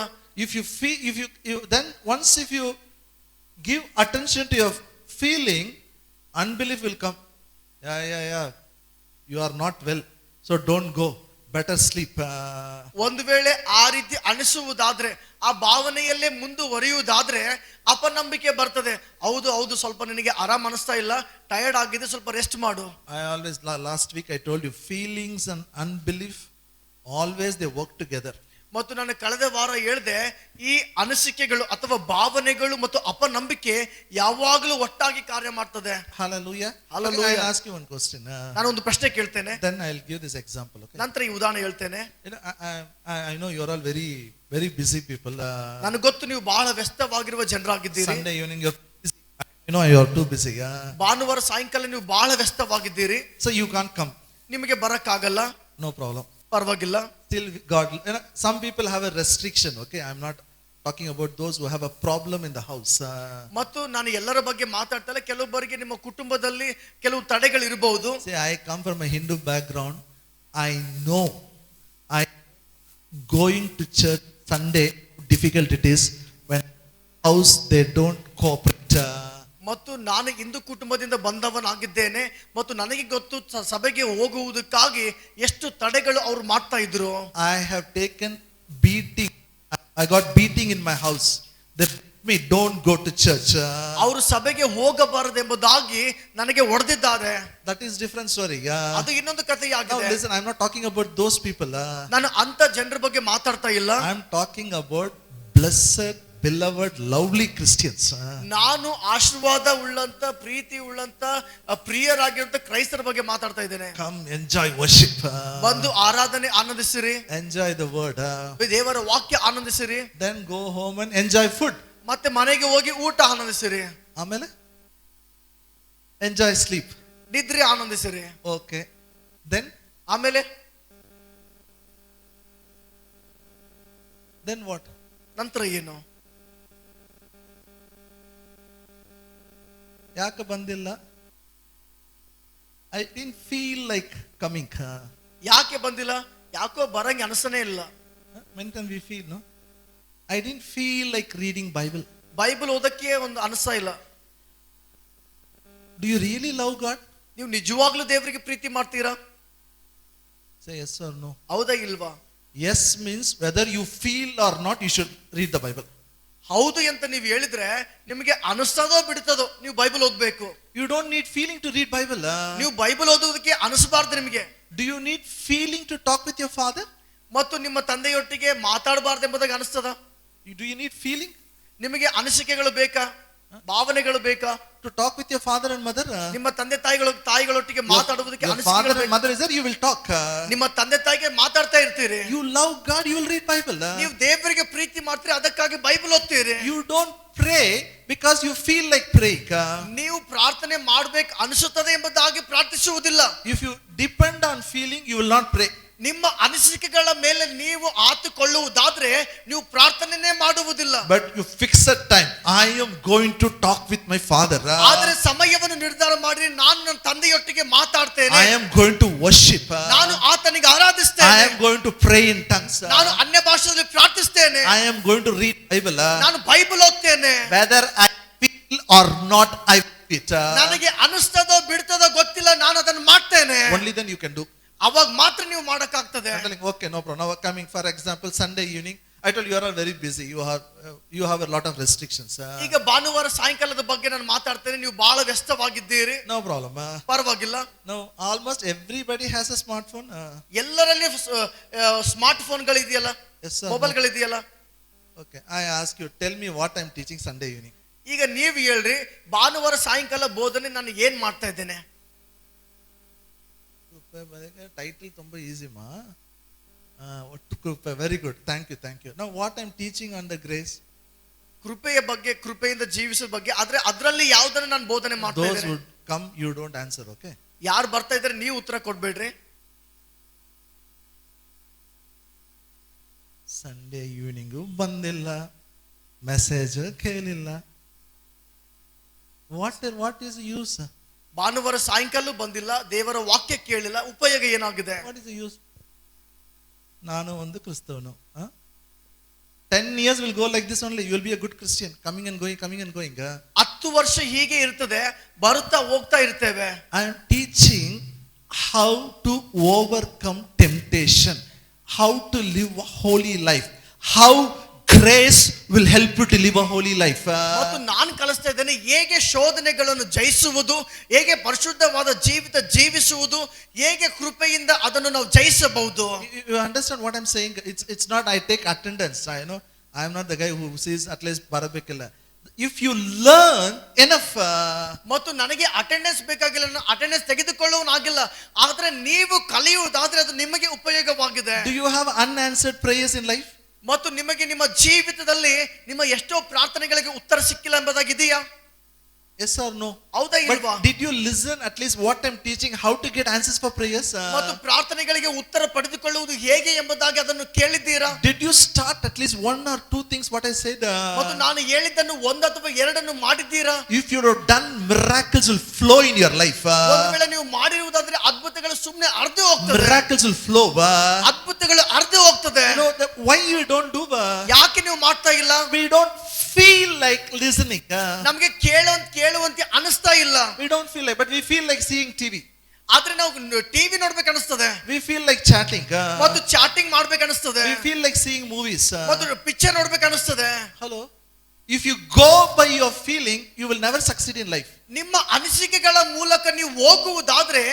If you give attention to your feeling, unbelief will come. Yeah. You are not well, so don't go. Better sleep. ಒಂದು ವೇಳೆ ಆ ರೀತಿ ಅನಿಸುವುದಾದ್ರೆ, ಆ ಭಾವನೆಯಲ್ಲೇ ಮುಂದುವರಿಯುವುದಾದ್ರೆ ಅಪನಂಬಿಕೆ ಬರ್ತದೆ. ಹೌದು ಸ್ವಲ್ಪ ನಿನಗೆ ಆರಾಮ ಅನಿಸ್ತಾ ಇಲ್ಲ, ಟಯರ್ಡ್ ಆಗಿದೆ, ಸ್ವಲ್ಪ ರೆಸ್ಟ್ ಮಾಡು. Last week I told you, feelings and unbelief always they work together. ಮತ್ತು ನಾನು ಕಳೆದ ವಾರ ಹೇಳಿದೆ, ಈ ಅನಿಸಿಕೆಗಳು ಅಥವಾ ಭಾವನೆಗಳು ಮತ್ತು ಅಪನಂಬಿಕೆ ಯಾವಾಗಲೂ ಒಟ್ಟಾಗಿ ಕಾರ್ಯ ಮಾಡ್ತದೆ. Hallelujah. Hallelujah. I'll ask you one question. ನಾನು ಒಂದು ಪ್ರಶ್ನೆ ಕೇಳ್ತೇನೆ, Then I'll give this example. Okay. ನಂತರ ಈ ಉದಾಹರಣೆ ಹೇಳ್ತೇನೆ. I know you're all very, very busy people. ನನಗೆ ಗೊತ್ತು ನೀವು ಬಹಳ ವ್ಯಸ್ತವಾಗಿರುವ ಜನರಾಗಿದ್ದೀರಿ. Sunday evening you're busy. You're too busy. ಭಾನುವಾರ ಸಾಯಂಕಾಲ ನೀವು ಬಹಳ ವ್ಯಸ್ತವಾಗಿದ್ದೀರಿ. So you can't come. ನಿಮಗೆ ಬರಕ್ಕಾಗಲ್ಲ. No problem. ಪರವಾಗಿಲ್ಲ. Still God, some people have a restriction. Okay, I'm not talking about those who have a problem in the house. ಮತ್ತು ನಾನು ಎಲ್ಲರ ಬಗ್ಗೆ ಮಾತಾಡ್ತಾ ಇಲ್ಲ, ಕೆಲವೊಬ್ಬರಿಗೆ ನಿಮ್ಮ ಕುಟುಂಬದಲ್ಲಿ ಕೆಲವು ತಡೆಗಳು ಇರಬಹುದು. Say I come from a Hindu background. I know going to church Sunday difficult it is when house they don't cooperate. ಮತ್ತು ನಾನು ಹಿಂದೂ ಕುಟುಂಬದಿಂದ ಬಂದವನಾಗಿದ್ದೇನೆ ಮತ್ತು ನನಗೆ ಗೊತ್ತು ಸಭೆಗೆ ಹೋಗುವುದಕ್ಕಾಗಿ ಎಷ್ಟು ತಡೆಗಳು ಅವರು ಮಾಡ್ತಾ ಇದ್ರು. I have taken beating. I got beating in my house. They beat me, don't go to church. ಅವರು ಸಭೆಗೆ ಹೋಗಬಾರದೆಂಬುದಾಗಿ ನನಗೆ ಹೊಡೆದಿದ್ದಾರೆ. That is different story. ಅದು ಇನ್ನೊಂದು ಕಥೆಯಾಗಿದೆ. Now listen, I'm not talking about those people. ನಾನು ಅಂತ ಜನರ ಬಗ್ಗೆ ಮಾತಾಡ್ತಾ ಇಲ್ಲ. I'm talking about blessed, beloved, lovely Christians. ನಾನು ಆಶೀರ್ವಾದ ಉಳ್ಳಂತ, ಪ್ರೀತಿ ಉಳ್ಳಂತ, ಪ್ರಿಯರಾಗಿರುವಂತ ಕ್ರೈಸ್ತರ ಬಗ್ಗೆ ಮಾತಾಡ್ತಾ ಇದ್ದೇನೆ. Come enjoy worship. ಬಂದು ಆರಾಧನೆ ಆನಂದಿಸಿರಿ. Enjoy the word. ದೇವರ ವಾಕ್ಯ ಆನಂದಿಸಿರಿ. Then go home and enjoy food. ಮತ್ತೆ ಮನೆಗೆ ಹೋಗಿ ಊಟ ಆನಂದಿಸಿರಿ. ಆಮೇಲೆ enjoy sleep. ನಿದ್ರೆ ಆನಂದಿಸಿರಿ. Okay. Then ಆಮೇಲೆ what? ನಂತರ ಏನು? ಯಾಕೆ ಬಂದಿಲ್ಲ? I didn't feel like coming. ಯಾಕೆ ಬಂದಿಲ್ಲ? ಯಾಕೋ ಬರಂಗೆ ಅನಿಸನೇ ಇಲ್ಲ. When can we feel, no? I didn't feel like reading Bible. Bible ಓದಕ್ಕೆ ಒಂದು ಅನಿಸ್ತಾ ಇಲ್ಲ. Do you really love God? ನೀವು ನಿಜವಾಗ್ಲೂ ದೇವರಿಗೆ ಪ್ರೀತಿ ಮಾಡ್ತೀರಾ? Say yes or no. ಹೌದಾ ಇಲ್ವಾ? Yes means whether you feel or not, you should read the Bible. ಹೌದು ಅಂತ ನೀವು ಹೇಳಿದ್ರೆ ನಿಮಗೆ ಅನಿಸ್ತದೋ ಬಿಡ್ತದೋ ನೀವು ಬೈಬಲ್ ಓದಬೇಕು. You don't need feeling to read Bible. ನೀವು ಬೈಬಲ್ ಓದೋದಕ್ಕೆ ಅನಿಸಬಾರ್ದು ನಿಮಗೆ. Do you need feeling to talk with your father? ಮತ್ತು ನಿಮ್ಮ ತಂದೆಯೊಟ್ಟಿಗೆ ಮಾತಾಡಬಾರ್ದು ಎಂಬುದಾಗಿ ಅನಿಸ್ತದ? Do you need feeling ನಿಮಗೆ ಅನಿಸಿಕೆಗಳು ಬೇಕಾ, ಭಾವನೆಗಳು ಬೇಕಾ? to talk with your father and mother? ನಿಮ್ಮ ತಂದೆ ತಾಯಿಗಳೊಟ್ಟಿಗೆ ಮಾತಾಡುವುದಕ್ಕೆ Your ಅನಿಸಿಕೆಗಳು father and ಬೇಕಾ? mother is there, you will talk. ನಿಮ್ಮ ತಂದೆ ತಾಯಿಗೆ ಮಾತಾಡ್ತಾ ಇರ್ತೀರಿ. You love God, you will read Bible. ನೀವು ದೇವರಿಗೆ ಪ್ರೀತಿ ಮಾಡ್ತೀರಿ, ಅದಕ್ಕಾಗಿ Bible ಓದ್ತೀರಿ. You don't pray because you feel like praying. ನೀವು ಪ್ರಾರ್ಥನೆ ಮಾಡ್ಬೇಕು ಅನಿಸುತ್ತದೆ ಎಂಬುದಾಗಿ ಪ್ರಾರ್ಥಿಸುವುದಿಲ್ಲ. If you depend on feeling, you will not pray. ನಿಮ್ಮ ಅನಿಸಿಕೆಗಳ ಮೇಲೆ ನೀವು ಆತುಕೊಳ್ಳುವುದಾದ್ರೆ ನೀವು ಪ್ರಾರ್ಥನೆನೇ ಮಾಡುವುದಿಲ್ಲ. But you fix a time. I am going to talk with my father. ಆದ್ರೆ ಸಮಯವನ್ನು ನಿರ್ಧಾರ ಮಾಡಿ, ನಾನು ನನ್ನ ತಂದೆಯೊಟ್ಟಿಗೆ ಮಾತಾಡ್ತೇನೆ, I am going to worship. ನಾನು ಆತನಿಗೆ ಆರಾಧಿಸ್ತೇನೆ, I am going to pray in tongues. ನಾನು ಅನ್ಯ ಭಾಷೆಯಲ್ಲಿ ಪ್ರಾರ್ಥಿಸ್ತೇನೆ, I am going to read Bible. ನಾನು Bible ಓದ್ತೇನೆ. Whether I feel or not, I feel it. ನನಗೆ ಅನಿಸ್ತದೋ ಬಿಡ್ತದೋ ಗೊತ್ತಿಲ್ಲ, ನಾನು ಅದನ್ನು ಮಾಡ್ತೇನೆ. Only then you can do. ಅವಾಗ ಮಾತ್ರ ನೀವು ಮಾಡಕ್ಕಾಗ್ತದೆ. I'm telling, okay, no problem. Now coming, for example, Sunday evening, I told you are all very busy. You have a lot of restrictions. ಈಗ ಭಾನುವಾರ ಸಾಯಂಕಾಲದ ಬಗ್ಗೆ ನಾನು ಮಾತಾಡ್ತೇನೆ, ನೀವು ಬಹಳ ವ್ಯಸ್ತವಾಗಿದ್ದೀರಿ. No problem. ಪರವಾಗಿಲ್ಲ. No, almost everybody has a smartphone. ಎಲ್ಲರಲ್ಲಿ ಸ್ಮಾರ್ಟ್ ಫೋನ್ಗಳಿದೆಯಲ್ಲ, Yes, sir. ಮೊಬೈಲ್ಗಳಿದೆಯಲ್ಲ. Okay, I ask you, tell me what I'm teaching Sunday evening. ಈಗ ನೀವು ಹೇಳ್ರಿ, ಭಾನುವಾರ ಸಾಯಂಕಾಲ ಬೋಧನೆ ನಾನು ಏನ್ ಮಾಡ್ತಾ ಇದ್ದೇನೆ? ಟೈಟಲ್ ತುಂಬಾ ಈಸಿ ಮಾ. ಒಟ್ಟು ಕೃಪೆ, ವೆರಿ ಗುಡ್, ಥ್ಯಾಂಕ್ ಯು. ನಾವು what I am teaching on the grace, ಕೃಪೆಯ ಬಗ್ಗೆ, ಕೃಪೆಯಿಂದ ಜೀವಿಸುವ ಬಗ್ಗೆ. ಆದ್ರೆ ಅದರಲ್ಲಿ ಯಾವ್ದನ್ನ ನಾನು ಬೋಧನೆ ಮಾಡ್ತಾ ದೋಸ್ ಇದ್ದೇನೆ? Would come, you don't answer. Okay, ಯಾರು ಬರ್ತಾ ಇದ್ರೆ ನೀವು ಉತ್ತರ ಕೊಡ್ಬೇಡ್ರಿ. ಸಂಡೇ ಈವ್ನಿಂಗು ಬಂದಿಲ್ಲ, ಮೆಸೇಜ್ ಕೇಳಿಲ್ಲ, ವಾಟ್ ಈಸ್ ಯೂಸ್? ಭಾನುವಾರ ಸಾಯಂಕಾಲ ಬಂದಿಲ್ಲ, ದೇವರ ವಾಕ್ಯ ಕೇಳಿಲ್ಲ, ಉಪಯೋಗ ಏನಾಗಿದೆ? What is use? ನಾನು ಒಂದು ಕ್ರಿಸ್ತವನು. 10 years will go like this only. You will be a good Christian, coming and going. 10 ವರ್ಷ ಹೀಗೆ ಇರ್ತದೆ, ಬರುತ್ತಾ ಹೋಗ್ತಾ ಇರ್ತೇವೆ. I am teaching how to overcome temptation, how to live a holy life, how grace will help you to live a holy life. ಮತ್ತು ನಾನು ಕಲಿಸ್ತಾ ಇದ್ದೇನೆ ಹೇಗೆ ಶೋಧನೆಗಳನ್ನು ಜಯಿಸುವುದು, ಹೇಗೆ ಪರಿಶುದ್ಧವಾದ ಜೀವಿತ ಜೀವಿಸುವುದು, ಹೇಗೆ ಕೃಪೆಯಿಂದ ಅದನ್ನು ನಾವು ಜಯಿಸಬಹುದು. You understand what I'm saying? It's not I take attendance. I am not the guy who says at least ಬರಬೇಕಿಲ್ಲ. If you learn enough, ಮತ್ತು ನನಗೆ ಅಟೆಂಡೆನ್ಸ್ ಬೇಕಾಗಿಲ್ಲ, ನಾನು ಅಟೆಂಡೆನ್ಸ್ ತೆಗೆದುಕೊಳ್ಳುವನಾಗಿಲ್ಲ, ಆದ್ರೆ ನೀವು ಕಲಿಯುವುದಾದ್ರೆ ಅದು ನಿಮಗೆ ಉಪಯೋಗವಾಗಿದೆ. do you have unanswered prayers in life? ಮತ್ತು ನಿಮಗೆ ನಿಮ್ಮ ಜೀವಿತದಲ್ಲಿ ನಿಮ್ಮ ಎಷ್ಟೋ ಪ್ರಾರ್ಥನೆಗಳಿಗೆ ಉತ್ತರ ಸಿಕ್ಕಿಲ್ಲ ಎಂಬುದಾಗಿದೆಯಾ? Yes or no? ಹೌದಾ ಇಲ್ವಾ? But did you listen at least what I'm teaching, how to get answers for prayers? ಮತ್ತು ಪ್ರಾರ್ಥನೆಗಳಿಗೆ ಉತ್ತರ ಪಡೆದುಕೊಳ್ಳುವುದು ಹೇಗೆ ಎಂಬುದಾಗಿ ಅದನ್ನು ಕೇಳಿದ್ದೀರಾ? Did you start at least 1 or 2 things what I said? ಮತ್ತು ನಾನು ಹೇಳಿದ್ದನ್ನು 1 ಅಥವಾ 2 ಮಾಡಿದ್ದೀರಾ? If you have done, miracles will flow in your life. ಒಂದು ವೇಳೆ ನೀವು ಮಾಡಿರುವುದಾದ್ರೆ ಅದ್ಭುತಗಳು ಸುಮ್ಮನೆ ಅರ್ಧ ಹೋಗ್ತದೆ. Miracles will flow. ಅದ್ಭುತಗಳು ಅರ್ಧ ಹೋಗ್ತದೆ. Why you don't do? ಯಾಕೆ ನೀವು ಮಾಡ್ತಾ ಇಲ್ಲ? We don't feel like listening. ನಮಗೆ ಕೇಳುವಂತೆ ಅನಿಸ್ತಾ ಇಲ್ಲ. We don't feel like, but we feel like seeing TV. ಆದ್ರೆ ನಾವು ಟಿವಿ ನೋಡ್ಬೇಕು ಅನಿಸ್ತದೆ. We feel like chatting. ಮತ್ತು ಚಾಟಿಂಗ್ ಮಾಡ್ಬೇಕು ಅನಿಸ್ತದೆ. We feel like seeing movies. ಮತ್ತು ಪಿಕ್ಚರ್ ನೋಡ್ಬೇಕು ಅನಿಸ್ತದೆ. Hello. If you go by your feeling, you will never succeed in life. ನಿಮ್ಮ ಅನಿಸಿಕೆಗಳ ಮೂಲಕ ನೀವು ಹೋಗುವುದಾದ್ರೆ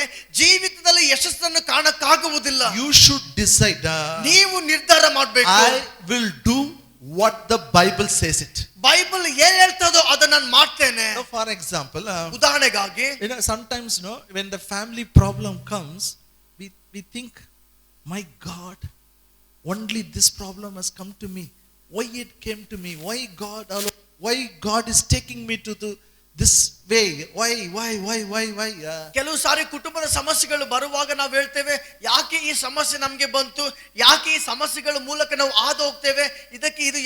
ಜೀವಿತದಲ್ಲಿ ಯಶಸ್ಸನ್ನು ಕಾಣಕ್ಕಾಗುವುದಿಲ್ಲ. You should decide. ನೀವು ನಿರ್ಧಾರ ಮಾಡಬೇಕು. I will do what the Bible says it. Bible ಏನ್ ಹೇಳ್ತದೋ ಅದನ್ನ ನಾನು ಮಾಡ್ತೇನೆ. For example, ಉದಾಹರಣೆಗಾಗಿ, sometimes when the family problem comes, we think, my God, only this problem has come to me. Why it came to me? Why God is taking me to this way? Why? ಕೆಲವು ಸಾರಿ ಕುಟುಂಬದ ಸಮಸ್ಯೆಗಳು ಬರುವಾಗ ನಾವು ಹೇಳ್ತೇವೆ, ಯಾಕೆ ಈ ಸಮಸ್ಯೆ ನಮಗೆ ಬಂತು, ಯಾಕೆ ಈ ಸಮಸ್ಯೆಗಳ ಮೂಲಕ ನಾವು ಹಾದು ಹೋಗ್ತೇವೆ, ಇದಕ್ಕೆ ಇದು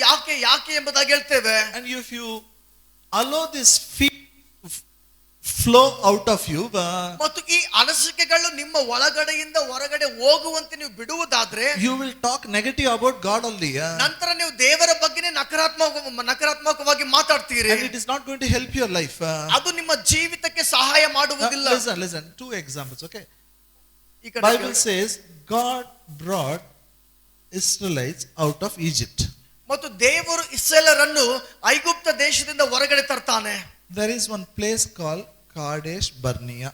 ಯಾಕೆ ಎಂಬುದಾಗಿ ಹೇಳ್ತೇವೆ. And if you allow this flow out of you, ಮತ್ತು ಈ ಅನಿಸಿಕೆಗಳು ನಿಮ್ಮ ಒಳಗಡೆಯಿಂದ ಹೊರಗಡೆ ಹೋಗುವಂತೆ ನೀವು ಬಿಡುವುದಾದ್ರೆ, you will talk negative about God only. ನಂತರ ನೀವು ದೇವರ ಬಗ್ಗೆನೇ ನಕಾರಾತ್ಮಕವಾಗಿ ಮಾತಾಡ್ತೀರಿ. And it is not going to help your life. ಅದು ನಿಮ್ಮ ಜೀವಿತಕ್ಕೆ ಸಹಾಯ ಮಾಡುವುದಿಲ್ಲ. Listen, 2 examples, okay? ಈ ಕಡೆ Bible says God brought Israelites out of Egypt. ಮತ್ತು ದೇವರು ಇಸ್ರಾಯೇಲರನ್ನು ಐಗುಪ್ತ ದೇಶದಿಂದ ಹೊರಗಡೆ ತರ್ತಾನೆ. There is one place called Kadesh Barnea.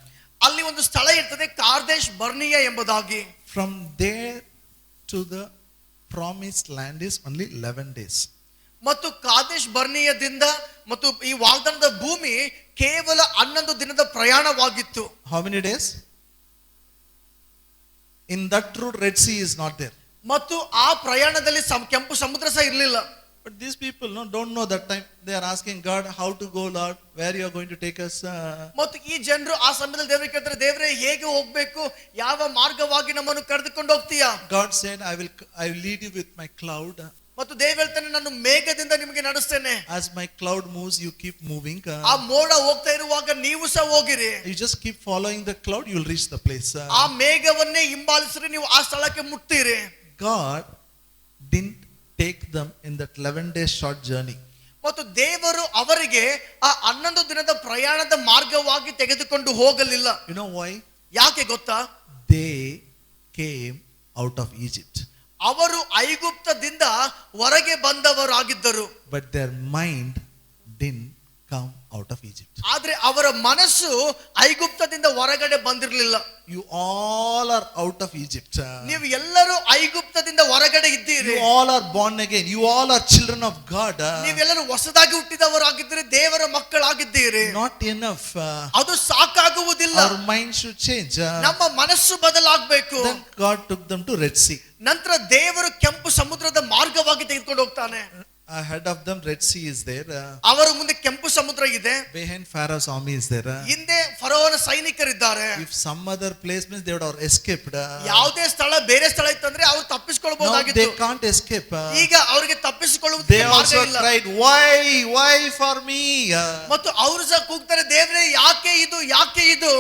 ಅಲ್ಲಿ ಒಂದು ಸ್ಥಳ ಇರ್ತದೆ, ಕಾದೇಶ್ ಬರ್ನಿಯ ಎಂಬುದಾಗಿ. From there to the promised land is only 11 days. ಮತ್ತು ಕಾದೇಶ್ ಬರ್ನಿಯದಿಂದ ಮತ್ತು ಈ ವಾಗ್ದಾನದ ಭೂಮಿ ಕೇವಲ 11 ದಿನದ ಪ್ರಯಾಣವಾಗಿತ್ತು. How many days? In that route, Red Sea is not there. ಮತ್ತು ಆ ಪ್ರಯಾಣದಲ್ಲಿ ಕೆಂಪು ಸಮುದ್ರ ಸಹ ಇರಲಿಲ್ಲ. But these people don't know that time. They are asking God, how to go, Lord, where you are going to take us. ಮತ್ತು ಈ ಜನರು ಆ ಸಮಯದಲ್ಲಿ ದೇವರಿಗೆ ಕೇಳ್ತಾರೆ, ದೇವರೇ ಹೇಗೆ ಹೋಗ್ಬೇಕು, ಯಾವ ಮಾರ್ಗವಾಗಿ ನಮ್ಮನ್ನು ಕರೆದುಕೊಂಡು ಹೋಗ್ತೀಯಾ? God said, I will lead you with my cloud. ಮತ್ತು ದೇವ ಹೇಳ್ತಾನೆ, ನಾನು ಮೇಘದಿಂದ ನಿಮಗೆ ನಡೆಸ್ತೇನೆ. As my cloud moves, you keep moving. ಆ ಮೋಡ ಹೋಗ್ತಾ ಇರುವಾಗ ನೀವು ಸಹ ಹೋಗಿರಿ. You just keep following the cloud, you will reach the place. ಆ ಮೇಘವನ್ನೇ ಹಿಂಬಾಲಿಸಿದ್ರೆ ನೀವು ಆ ಸ್ಥಳಕ್ಕೆ ಮುಟ್ತೀರಿ. God didn't take them in that 11-day short journey. ಮತ್ತು ದೇವರು ಅವರಿಗೆ ಆ 11 ದಿನದ ಪ್ರಯಾಣದ ಮಾರ್ಗವಾಗಿ ತೆಗೆದುಕೊಂಡು ಹೋಗಲಿಲ್ಲ. You know why? ಯಾಕೆ ಗೊತ್ತಾ? They came out of Egypt. ಅವರು ಐಗುಪ್ತದಿಂದ ಹೊರಗೆ ಬಂದವರಾಗಿದ್ದರು. But their mind didn't come out of Egypt. ಆದ್ರೆ ಅವರ ಮನಸ್ಸು ಐಗುಪ್ತದಿಂದ ಹೊರಗಡೆ ಬಂದಿರಲಿಲ್ಲ. You all are out of Egypt. ನೀವು ಎಲ್ಲರೂ ಐಗುಪ್ತದಿಂದ ಹೊರಗಡೆ ಇದ್ದೀರಿ. You all are born again. You all are children of God. ನೀವೆಲ್ಲರೂ ಹೊಸದಾಗಿ ಹುಟ್ಟಿದವರಾಗಿದ್ದೀರಿ, ದೇವರ ಮಕ್ಕಳಾಗಿದ್ದೀರಿ. Not enough. ಅದು ಸಾಕಾಗುವುದಿಲ್ಲ. Our mind should change. ನಮ್ಮ ಮನಸ್ಸು ಬದಲಾಗಬೇಕು. Then God took them to Red Sea. ನಂತರ ದೇವರು ಕೆಂಪು ಸಮುದ್ರದ ಮಾರ್ಗವಾಗಿ ತೆಗೆದುಕೊಂಡು ಹೋಗ್ತಾನೆ. Ahead of them, Red Sea is there. ಅವರ ಮುಂದೆ ಕೆಂಪು ಸಮುದ್ರ ಇದೆ. Behind Pharaoh's army is there. ಹಿಂದೆ ಫರೋವನ ಸೈನಿಕರಿದ್ದಾರೆ. If some other place means they would have escaped. ಯಾವುದೇ ಸ್ಥಳ ಬೇರೆ ಸ್ಥಳ ಇತ್ತಂದ್ರೆ ಅವರು ತಪ್ಪಿಸಿಕೊಳ್ಳಬಹುದಾಗಿತ್ತು. They can't escape. ಈಗ ಅವರಿಗೆ ತಪ್ಪಿಸಿಕೊಳ್ಳುವುದಕ್ಕೆ They ಮಾರ್ಗ also ಇಲ್ಲ. cried, why for me? ಮತ್ತು ಅವರು ಸಹ ಕೂಗ್ತಾರೆ, ದೇವರೇ ಯಾಕೆ ಇದು, ಯಾಕೆ ಇದು?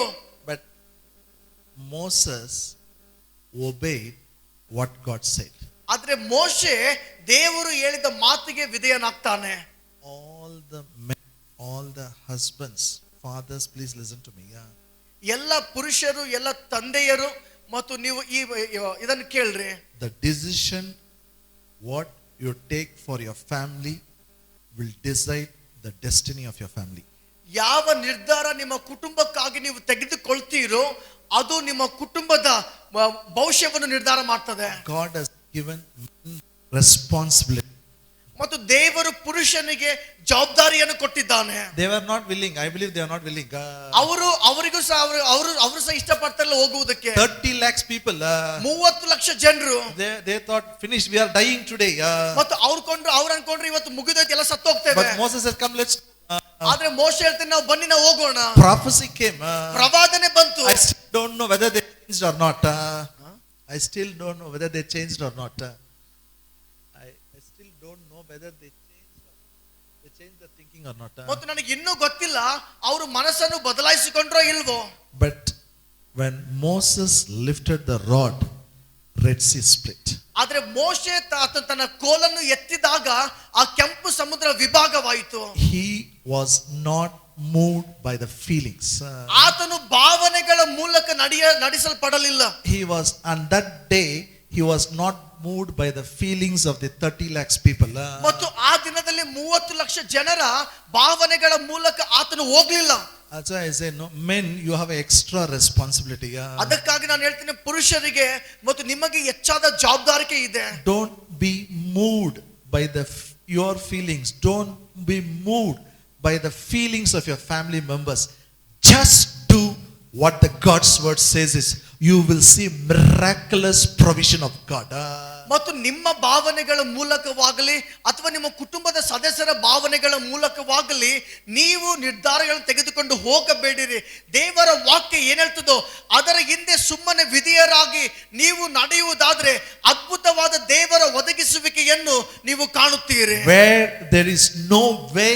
But Moses obeyed what God said. ಆದ್ರೆ ಮೋಶೆ ದೇವರು ಹೇಳಿದ ಮಾತಿಗೆ ವಿಧೇಯನಾಗ್ತಾನೆ. All the men, all the husbands, fathers, please listen to me. ಎಲ್ಲ ಪುರುಷರು, ಎಲ್ಲ ತಂದೆಯರು ಮತ್ತು ನೀವು ಇದನ್ನು ಕೇಳ್ರಿ. The decision what you take for your family will decide the destiny of your family. ಯಾವ ನಿರ್ಧಾರ ನಿಮ್ಮ ಕುಟುಂಬಕ್ಕಾಗಿ ನೀವು ತೆಗೆದುಕೊಳ್ತೀರೋ ಅದು ನಿಮ್ಮ ಕುಟುಂಬದ ಭವಿಷ್ಯವನ್ನು ನಿರ್ಧಾರ ಮಾಡ್ತದೆ. God has given responsibility. ಮತ್ತು ದೇವರು ಪುರುಷನಿಗೆ ಜವಾಬ್ದಾರಿಯನ್ನು ಕೊಟ್ಟಿದ್ದಾನೆ. They were not willing. I believe they are not willing. ಅವರಿಗೂ ಸಹ ಅವರು ಸಹ ಇಷ್ಟಪಡ್ತಾರಲ್ಲ ಹೋಗುವುದಕ್ಕೆ. 30 lakhs people. 30 ಲಕ್ಷ ಜನರು. They thought, finished, we are dying today. ಮತ್ತು ಅವ್ರು ಅನ್ಕೊಂಡ್ರು ಇವತ್ತು ಮುಗಿದೋಯ್ತು, ಎಲ್ಲ ಸತ್ತು ಹೋಗ್ತೇವೆ. But Moses said, come, let's. ಆದ್ರೆ ಮೋಶೆ ಹೇಳ್ತಾನೆ, ನಾವು ಬನ್ನಿ, ನಾವು ಹೋಗೋಣ. Prophecy came. ಪ್ರವಾದನೆ ಬಂತು. I still don't know whether they changed or not. I still don't know whether they changed or not. I still don't know whether they changed their thinking or not. ಮತ್ತು ನನಗೆ ಇನ್ನೂ ಗೊತ್ತಿಲ್ಲ ಅವರು ಮನಸ್ಸನ್ನು ಬದಲಾಯಿಸಿಕೊಂಡ್ರೋ ಇಲ್ವೋ. But when Moses lifted the rod, Red Sea split. ಆದ್ರೆ ಮೋಶೆ ತನ್ನ ಕೋಲನ್ನು ಎತ್ತಿದಾಗ ಆ ಕೆಂಪು ಸಮುದ್ರ ವಿಭಾಗವಾಯಿತು. He was not moved by the feelings. ಆತನು ಭಾವನೆಗಳ ಮೂಲಕ ನಡೆಸಲ್ಪಡಲಿಲ್ಲ. He was, on that day, he was not moved by the feelings of the 30 lakhs people. ಮತ್ತು ಆ ದಿನದಲ್ಲಿ 30 ಲಕ್ಷ ಜನರ ಭಾವನೆಗಳ ಮೂಲಕ ಆತನು ಹೋಗ್ಲಿಲ್ಲ. That's why I say, no, men, you have an extra responsibility. ಅದಕ್ಕಾಗಿ ನಾನು ಹೇಳ್ತೀನಿ, ಪುರುಷರಿಗೆ ಮತ್ತು ನಿಮಗೆ ಹೆಚ್ಚಾದ ಜವಾಬ್ದಾರಿಕೆ ಇದೆ. Don't be moved by your feelings. Don't be moved by the feelings of your family members. Just do what the God's word says is, you will see miraculous provision of God. ಮತ್ತು ನಿಮ್ಮ ಭಾವನೆಗಳ ಮೂಲಕವಾಗಲಿ ಅಥವಾ ನಿಮ್ಮ ಕುಟುಂಬದ ಸದಸ್ಯರ ಭಾವನೆಗಳ ಮೂಲಕವಾಗಲಿ ನೀವು ನಿರ್ಧಾರಗಳನ್ನು ತೆಗೆದುಕೊಂಡು ಹೋಗಬೇಡಿರಿ. ದೇವರ ವಾಕ್ಯ ಏನ್ ಹೇಳ್ತದೋ ಅದರ ಹಿಂದೆ ಸುಮ್ಮನೆ ವಿಧೇಯರಾಗಿ ನೀವು ನಡೆಯುವುದಾದ್ರೆ ಅದ್ಭುತವಾದ ದೇವರ ಒದಗಿಸುವಿಕೆಯನ್ನು ನೀವು ಕಾಣುತ್ತೀರಿ. Where there is no way,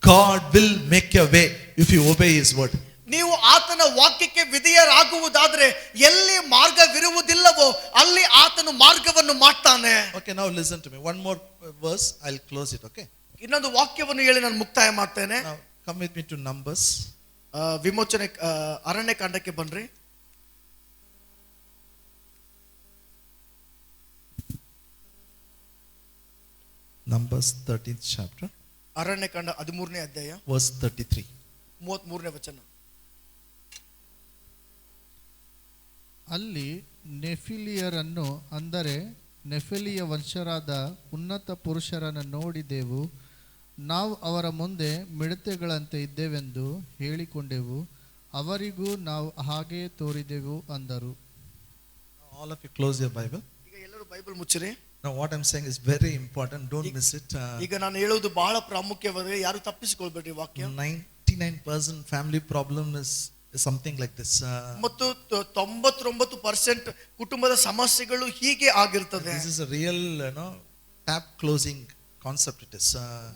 God will make a way if you obey his word. ನೀವು ಆತನ ವಾಕ್ಯಕ್ಕೆ ವಿಧೇಯರಾಗುವುದಾದ್ರೆ ಎಲ್ಲಿ ಮಾರ್ಗವಿರುವುದಿಲ್ಲವೋ ಅಲ್ಲಿ ಆತನು ಮಾರ್ಗವನ್ನು ಮಾಡ್ತಾನೆ. Okay, now listen to me. One more verse, I'll close it, okay? ಇನ್ನೊಂದು ವಾಕ್ಯವನ್ನು ಹೇಳಿ ನಾನು ಮುಕ್ತಾಯ ಮಾಡ್ತೇನೆ. Now come with me to Numbers. ವಿಮೋಚನೆ ಅರಣ್ಯಕಾಂಡಕ್ಕೆ ಬನ್ರಿ. Numbers 13th chapter. ಅರಣ್ಯಕಾಂಡ 13ನೇ ಅಧ್ಯಾಯ verse 33. 33ನೇ ವಚನ. ಅಲ್ಲಿ ನೆಫಿಲಿಯರನ್ನು ಅಂದರೆ ನೆಫೆಲಿಯ ವಂಶರಾದ ಉನ್ನತ ಪುರುಷರನ್ನು ನೋಡಿದೆವು. ನಾವು ಅವರ ಮುಂದೆ ಮಿಡತೆಗಳಂತೆ ಇದ್ದೇವೆಂದು ಹೇಳಿಕೊಂಡೆವು. ಅವರಿಗೂ ನಾವು ಹಾಗೆಯೇ ತೋರಿದೆವು ಅಂದರು. All of you close your Bible. ಈಗ ಎಲ್ಲರೂ Bible ಮುಚ್ಚಿರಿ. Now what I'm saying is very important. Don't miss it. ಈಗ ನಾನು ಹೇಳುವುದು ಬಹಳ ಪ್ರಾಮುಖ್ಯವಾಗಿದೆ, ಯಾರು ತಪ್ಪಿಸಿಕೊಳ್ಬೇಡ್ರಿ ವಾಕ್ಯ. 99% family problem is something like this. ಮತ್ತು 99% ಕುಟುಂಬದ ಸಮಸ್ಯೆಗಳು ಹೀಗೆ ಆಗಿರ್ತದೆ. This is a real, tap closing concept it is.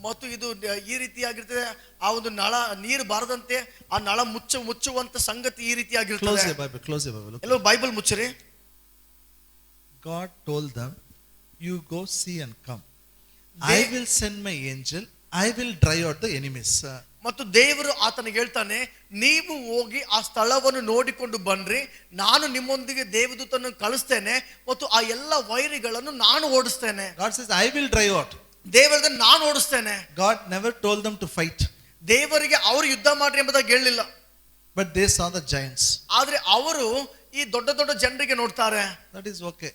ಮತ್ತು ಇದು ಈ ರೀತಿಯಾಗಿರ್ತದೆ. ಆ ಒಂದು ನಳ ನೀರು ಬಾರದಂತೆ ಆ ನಳ ಮುಚ್ಚುವಂತ ಸಂಗತಿ ಈ ರೀತಿಯಾಗಿರ್ತದೆ. Close your Bible. Close your Bible. ಎಲ್ಲರೂ Bible ಮುಚ್ಚಿರಿ. God told them, you go see and come. I will send my angel. I will drive out the enemies. ಮತ್ತು ದೇವರು ಆತನಿಗೆ ಹೇಳ್ತಾನೆ, ನೀವು ಹೋಗಿ ಆ ಸ್ಥಳವನ್ನು ನೋಡಿಕೊಂಡು ಬನ್ರಿ, ನಾನು ನಿಮ್ಮೊಂದಿಗೆ ದೇವದೂತನನ್ನು ಕಳಿಸ್ತೇನೆ ಮತ್ತು ಆ ಎಲ್ಲ ವೈರಿಗಳನ್ನು ನಾನು ಓಡಿಸ್ತೇನೆ. God says, I will drive out. ದೇವರಿಗೆ ನಾನು ಓಡಿಸ್ತೇನೆ. God never told them to fight. ದೇವರಿಗೆ ಅವರು ಯುದ್ಧ ಮಾಡ್ರಿ ಎಂಬುದಾಗಿ ಹೇಳಿಲ್ಲ. But they saw the giants. ಆದ್ರೆ ಅವರು ಈ ದೊಡ್ಡ ದೊಡ್ಡ ಜನರಿಗೆ ನೋಡ್ತಾರೆ. That is okay.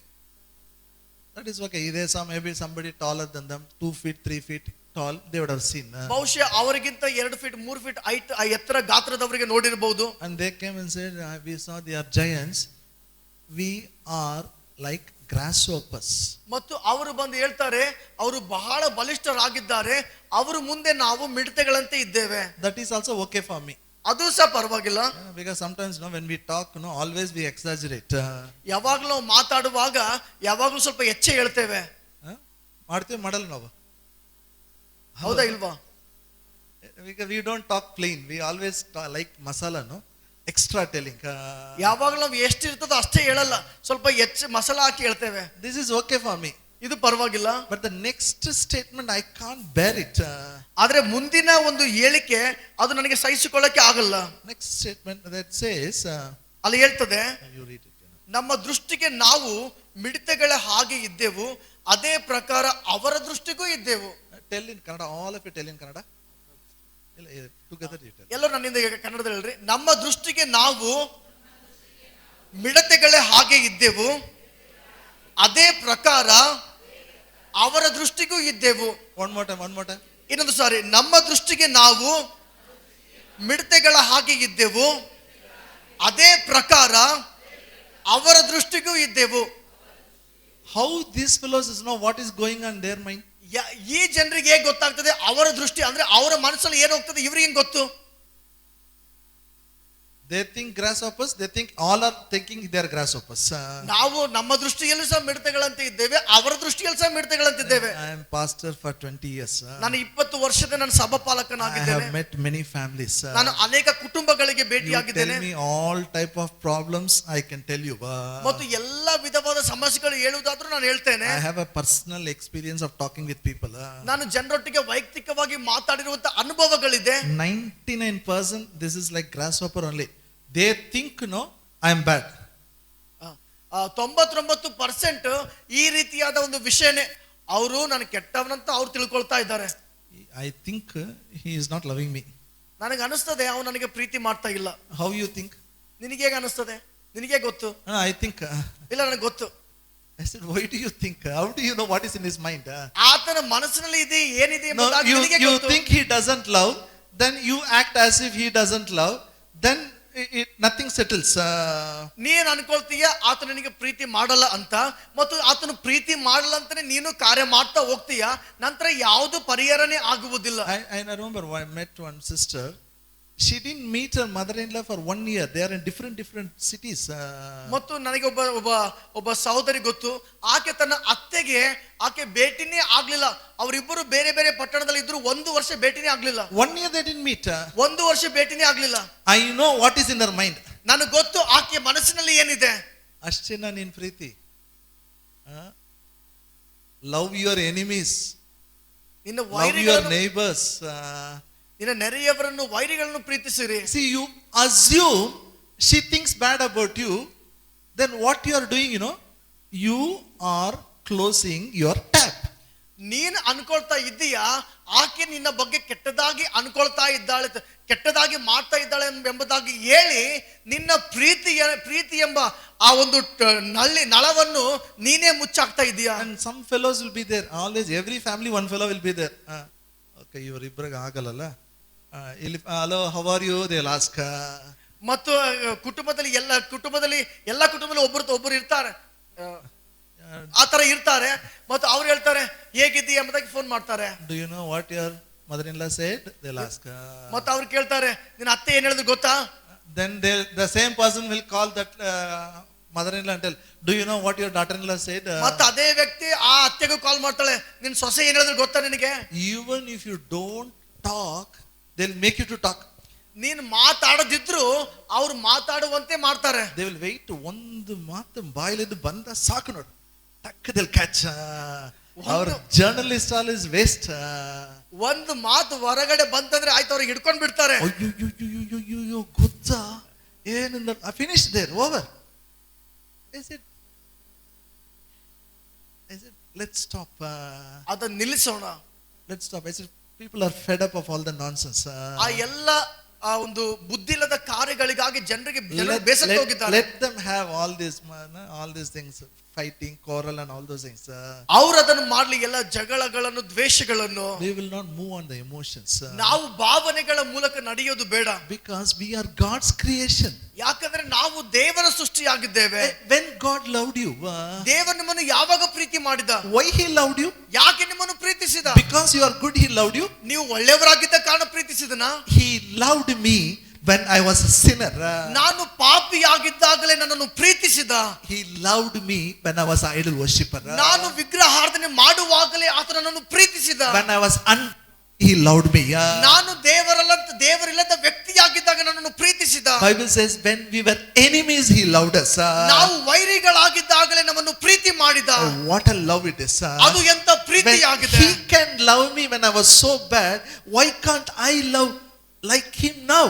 That is okay. They saw maybe somebody taller than them, 2 feet, 3 feet tall, they would have seen. ಬಹುಶಃ ಅವರಿಗಿಂತ 2 ಫೀಟ್ 3 ಫೀಟ್ ಎತ್ತರ ಗಾತ್ರದವರಿಗೆ ನೋಡಿರಬಹುದು. And they came and said, we saw they are giants. We are like grasshoppers. ಮತ್ತು ಅವರು ಬಂದು ಹೇಳ್ತಾರೆ, ಅವರು ಬಹಳ ಬಲಿಷ್ಠರಾಗಿದ್ದಾರೆ, ಅವರು ಮುಂದೆ ನಾವು ಮಿಡತೆಗಳಂತೆ ಇದ್ದೇವೆ. That is also okay for me. ಅದು ಸಹ ಪರವಾಗಿಲ್ಲ. Because sometimes when we talk, always we exaggerate. ಯಾವಾಗಲೂ ನಾವು ಮಾತಾಡುವಾಗ ಯಾವಾಗಲೂ ಸ್ವಲ್ಪ ಹೆಚ್ಚೆ ಹೇಳ್ತೇವೆ. ಮಾಡ್ತೀವಿ ಮಾಡಲ್ಲ ನಾವು, ಹೌದಾ ಇಲ್ವಾ? Because we don't talk plain. We always like masala, extra telling. ಯಾವಾಗಲೂ ನಾವು ಎಷ್ಟಿರ್ತದೋ ಅಷ್ಟೇ ಹೇಳಲ್ಲ, ಸ್ವಲ್ಪ ಹೆಚ್ಚು ಮಸಾಲ ಹಾಕಿ ಹೇಳ್ತೇವೆ. This is okay for me. ಇದು ಪರವಾಗಿಲ್ಲ. But the next statement I can't bear it. ಆದ್ರೆ ಮುಂದಿನ ಒಂದು ಹೇಳಿಕೆ ಅದು ನನಗೆ ಸಹಿಸಿಕೊಳ್ಳಕ್ಕೆ ಆಗಲ್ಲ. Next statement that says, ಅಲ್ಲಿ ಹೇಳ್ತದೆ, you read it. ನಮ್ಮ ದೃಷ್ಟಿಗೆ ನಾವು ಮಿಡತೆಗಳ ಹಾಗೆ ಇದ್ದೆವು, ಅದೇ ಪ್ರಕಾರ ಅವರ ದೃಷ್ಟಿಗೂ ಇದ್ದೆವು. Tell in Kannada, all of you tell in Kannada. Together you tell. ಎಲ್ಲರೂ ನನ್ನಿಂದ ಕನ್ನಡದಲ್ಲಿ ಹೇಳ್ರಿ. ನಮ್ಮ ದೃಷ್ಟಿಗೆ ನಾವು ಮಿಡತೆಗಳ ಹಾಗೆ ಇದ್ದೆವು, ಅದೇ ಪ್ರಕಾರ ಅವರ ದೃಷ್ಟಿಗೂ ಇದ್ದೆವು. One more time. ಇನ್ನೊಂದು ಸಾರಿ, ನಮ್ಮ ದೃಷ್ಟಿಗೆ ನಾವು ಮಿಡತೆಗಳ ಹಾಗೆ ಇದ್ದೆವು, ಅದೇ ಪ್ರಕಾರ ಅವರ ದೃಷ್ಟಿಗೂ ಇದ್ದೆವು. How these fellows know what is going on in their mind? ಈ ಜನರಿಗೆ ಹೇಗೆ ಗೊತ್ತಾಗ್ತದೆ ಅವರ ದೃಷ್ಟಿ ಅಂದ್ರೆ ಅವರ ಮನಸ್ಸಲ್ಲಿ ಏನು ಹೋಗ್ತದೆ ಇವರಿಗೆ ಹೆಂಗ್ ಗೊತ್ತು? They think grasshoppers, they think all are thinking they are grasshoppers. ನಾವು ನಮ್ಮ ದೃಷ್ಟಿಯಲ್ಲೂ ಸಹ ಮಿಡತೆಗಳಂತೆ ಇದ್ದೇವೆ, ಅವರ ದೃಷ್ಟಿಯಲ್ಲಿ ಸಹ ಮಿಡತೆಗಳಂತೆ ಇದ್ದೇವೆ. I am pastor for 20 years. ನಾನು 20 ವರ್ಷದ ನಾನು ಸಭಾಪಾಲಕನಾಗಿದ್ದೇನೆ. I have met many families. ನಾನು ಅನೇಕ ಕುಟುಂಬಗಳಿಗೆ ಭೇಟಿಯಾಗಿದ್ದೇನೆ. Tell me all type of problems, I can tell you. ಮತ್ತು ಎಲ್ಲ ವಿಧವಾದ ಸಮಸ್ಯೆಗಳು ಹೇಳುವುದಾದ್ರೂ ನಾನು ಹೇಳ್ತೇನೆ. I have a personal experience of talking with people. ನಾನು ಜನರೊಟ್ಟಿಗೆ ವೈಯಕ್ತಿಕವಾಗಿ ಮಾತಾಡಿರುವಂತ ಅನುಭವಗಳಿದೆ. 99% this is like grasshopper only. They think I am bad. 99% ಈ ರೀತಿಯಾದ ಒಂದು ವಿಷಯನೇ, ಅವರು ನಾನು ಕೆಟ್ಟವನಂತ ಅವ್ರು ತಿಳ್ಕೊಳ್ತಾ ಇದ್ದಾರೆ. I think he is not loving me. ನನಗೆ ಅನಿಸ್ತದೆ ಅವನು ನನಗೆ ಪ್ರೀತಿ ಮಾಡ್ತಾ ಇಲ್ಲ. How you think? ನಿನಗೆ ಹೇಗೆ ಅನಿಸ್ತದೆ? ನಿನಗೆ ಗೊತ್ತು? I think. ಇಲ್ಲ ನನಗೆ ಗೊತ್ತು. I said, why do you think? How do you know what is in his mind? ಆತನ ಮನಸ್ಸಿನಲ್ಲಿ ಇದೆ ಏನಿದೆ No, ಎಂಬುದಾಗಿ ನಿನಗೆ you ಗೊತ್ತು. think he doesn't love, then you act as if he doesn't love, then nothing settles. ನೀನು ಅನ್ಕೊಳ್ತೀಯ ಆತನ ನಿನಗೆ ಪ್ರೀತಿ ಮಾಡಲ್ಲ ಅಂತ, ಮತ್ತು ಆತನು ಪ್ರೀತಿ ಮಾಡಲ್ಲ ಅಂತಾನೆ ನೀನು ಕಾರ್ಯ ಮಾಡ್ತಾ ಹೋಗ್ತೀಯ, ನಂತರ ಯಾವುದು ಪರಿಹಾರನೇ ಆಗುವುದಿಲ್ಲ. I remember I met one sister. She didn't meet her mother-in-law for 1 year. They are in different cities. ಮತ್ತು ನನಗೆ ಒಬ್ಬ ಸಹೋದರಿ ಗೊತ್ತು, ಆಕೆ ತನ್ನ ಅತ್ತೆಗೆ ಆಕೆ ಭೇಟಿನೇ ಆಗ್ಲಿಲ್ಲ. ಅವರಿಬ್ಬರು ಬೇರೆ ಬೇರೆ ಪಟ್ಟಣದಲ್ಲಿ ಇದ್ರು, 1 ವರ್ಷ ಭೇಟಿನೇ ಆಗ್ಲಿಲ್ಲ. 1 year they didn't meet. 1 ವರ್ಷ ಭೇಟಿನೇ ಆಗ್ಲಿಲ್ಲ. I know what is in her mind. ನನಗೆ ಗೊತ್ತು ಆಕೆ ಮನಸ್ಸಿನಲ್ಲಿ ಏನಿದೆ. ಅಷ್ಟೇನಾ ನಿನ್ ಪ್ರೀತಿ? Love your enemies. ನಿನ್ನ Love your neighbors. ನಿನ್ನ ನೆರೆಯವರನ್ನು ವೈರಿಗಳನ್ನು ಪ್ರೀತಿಸಿರಿ. See, you assume she thinks bad about you, then what you are doing, you are closing your tap. ನೀನು ಅನ್ಕೊಳ್ತಾ ಇದ್ದೀಯಾ ಆಕೆ ನಿನ್ನ ಬಗ್ಗೆ ಕೆಟ್ಟದಾಗಿ ಅನ್ಕೊಳ್ತಾ ಇದ್ದಾಳೆ, ಕೆಟ್ಟದಾಗಿ ಮಾಡ್ತಾ ಇದ್ದಾಳೆ ಎಂಬುದಾಗಿ ಹೇಳಿ ನಿನ್ನ ಪ್ರೀತಿ ಎಂಬ ಆ ಒಂದು ನಳವನ್ನು ನೀನೇ ಮುಚ್ಚಾಕ್ತಾ ಇದೀಯಾ. And some fellows will be there. Always, every family, one fellow will be there. Okay, ಇವರಿಬ್ಬರಿಗೆ ಆಗಲ್ಲ. ಇಲ್ಲಿ hello, how are you? They'll ask. ಮತ್ತು ಕುಟುಂಬದಲ್ಲಿ ಎಲ್ಲ ಕುಟುಂಬದಲ್ಲಿ ಒಬ್ಬರು ಇರ್ತಾರೆ, ಆತರ ಇರ್ತಾರೆ. ಮತ್ತು ಅವ್ರು ಹೇಳ್ತಾರೆ ಹೇಗಿದ್ದೀಯ ಎಂಬುದಾಗಿ ಫೋನ್ ಮಾಡ್ತಾರೆ. Do you know what your mother-in-law said? They'll ask. ಮತ್ತು ಅವ್ರು ಕೇಳ್ತಾರೆ ನಿನ್ನ ಅತ್ತೆ ಏನ್ ಹೇಳಿದ್ರು ಗೊತ್ತಾ? Then the same person will call that mother-in-law and tell, do you know what your daughter-in-law said? ಮತ್ತೆ ಅದೇ ವ್ಯಕ್ತಿ ಆ ಅತ್ತೆಗೂ ಕಾಲ್ ಮಾಡ್ತಾಳೆ, ನಿನ್ ಸೊಸೆ ಏನ್ ಹೇಳಿದ್ರು ಗೊತ್ತಾ ನಿನಗೆ? Even if you don't talk, they'll make you to talk. ನೀನ್ ಮಾತಾಡದಿದ್ರು ಅವ್ರು ಮಾತಾಡುವಂತೆ ಮಾಡ್ತಾರೆ. They will wait ಒಂದು ಮಾತು ಬಾಯಿಲಿದ್ದು ಬಂದ ಸಾಕು ನೋಡು, ಟಕ್ they'll catch. Our journalist all is waste. ಒಂದು ಮಾತು ಹೊರಗಡೆ ಬಂತಂದ್ರೆ ಆಯ್ತು, ಅವ್ರಿಗೆ ಹಿಡ್ಕೊಂಡ್ ಬಿಡ್ತಾರೆ. ಅಯ್ಯೋ ಗೊತ್ತಾ ಏನಿಲ್ಲ, finish there, over. Is it let's stop. ಅದನ್ನ ನಿಲ್ಲಿಸೋಣ. Let's stop. I said people are fed up of all the nonsense. ಆ ಎಲ್ಲ ಆ ಒಂದು ಬುದ್ಧಿಲ್ಲದ ಕಾರ್ಯಗಳಿಗಾಗಿ ಜನರಿಗೆ ಬೇಸತ್ತು ಹೋಗಿದ್ದಾರೆ. Let them have all these things, fighting, quarrel and all those things. ಅವರು ಅದನ್ನು ಮಾಡ್ಲಿ, ಎಲ್ಲ ಜಗಳಗಳನ್ನು, ದ್ವೇಷಗಳನ್ನು. We will not move on the emotions. ನಾವು ಭಾವನೆಗಳ ಮೂಲಕ ನಡೆಯೋದು ಬೇಡ. Because we are God's creation. ಯಾಕಂದ್ರೆ ನಾವು ದೇವರ ಸೃಷ್ಟಿಯಾಗಿದ್ದೇವೆ. When God loved you, ದೇವರು ನಿಮ್ಮನ್ನು ಯಾವಾಗ ಪ್ರೀತಿ ಮಾಡಿದ? why he loved you? ಯಾಕೆ ನಿಮ್ಮನ್ನು ಪ್ರೀತಿಸಿದ? Because you are good, he loved you. ನೀವು ಒಳ್ಳೆಯವರಾಗಿದ್ದ ಕಾರಣ ಪ್ರೀತಿಸಿದನಾ? He loved me when I was a sinner. ನಾನು ಪಾಪಿಯಾಗಿದ್ದಾಗಲೇ ನನ್ನನ್ನು ಪ್ರೀತಿಸಿದ. He loved me when I was an idol worshipper. ನಾನು ವಿಗ್ರಹಾರಾಧನೆ ಮಾಡುವಾಗಲೇ ಆತ ನನ್ನನ್ನು ಪ್ರೀತಿಸಿದ. When I was he loved me. ನಾನು ದೇವರಿಲ್ಲದ ವ್ಯಕ್ತಿಯಾಗಿದ್ದಾಗ ನನ್ನನ್ನು ಪ್ರೀತಿಸಿದ. Bible says when we were enemies he loved us. ನಾವು ವೈರಿಗಳಾಗಿದ್ದಾಗಲೇ ನಮ್ಮನ್ನು ಪ್ರೀತಿ ಮಾಡಿದ. What a love it is. ಅದು ಎಂತ ಪ್ರೀತಿಯಾಗಿದೆ. He can love me when I was so bad, why can't I love like him now?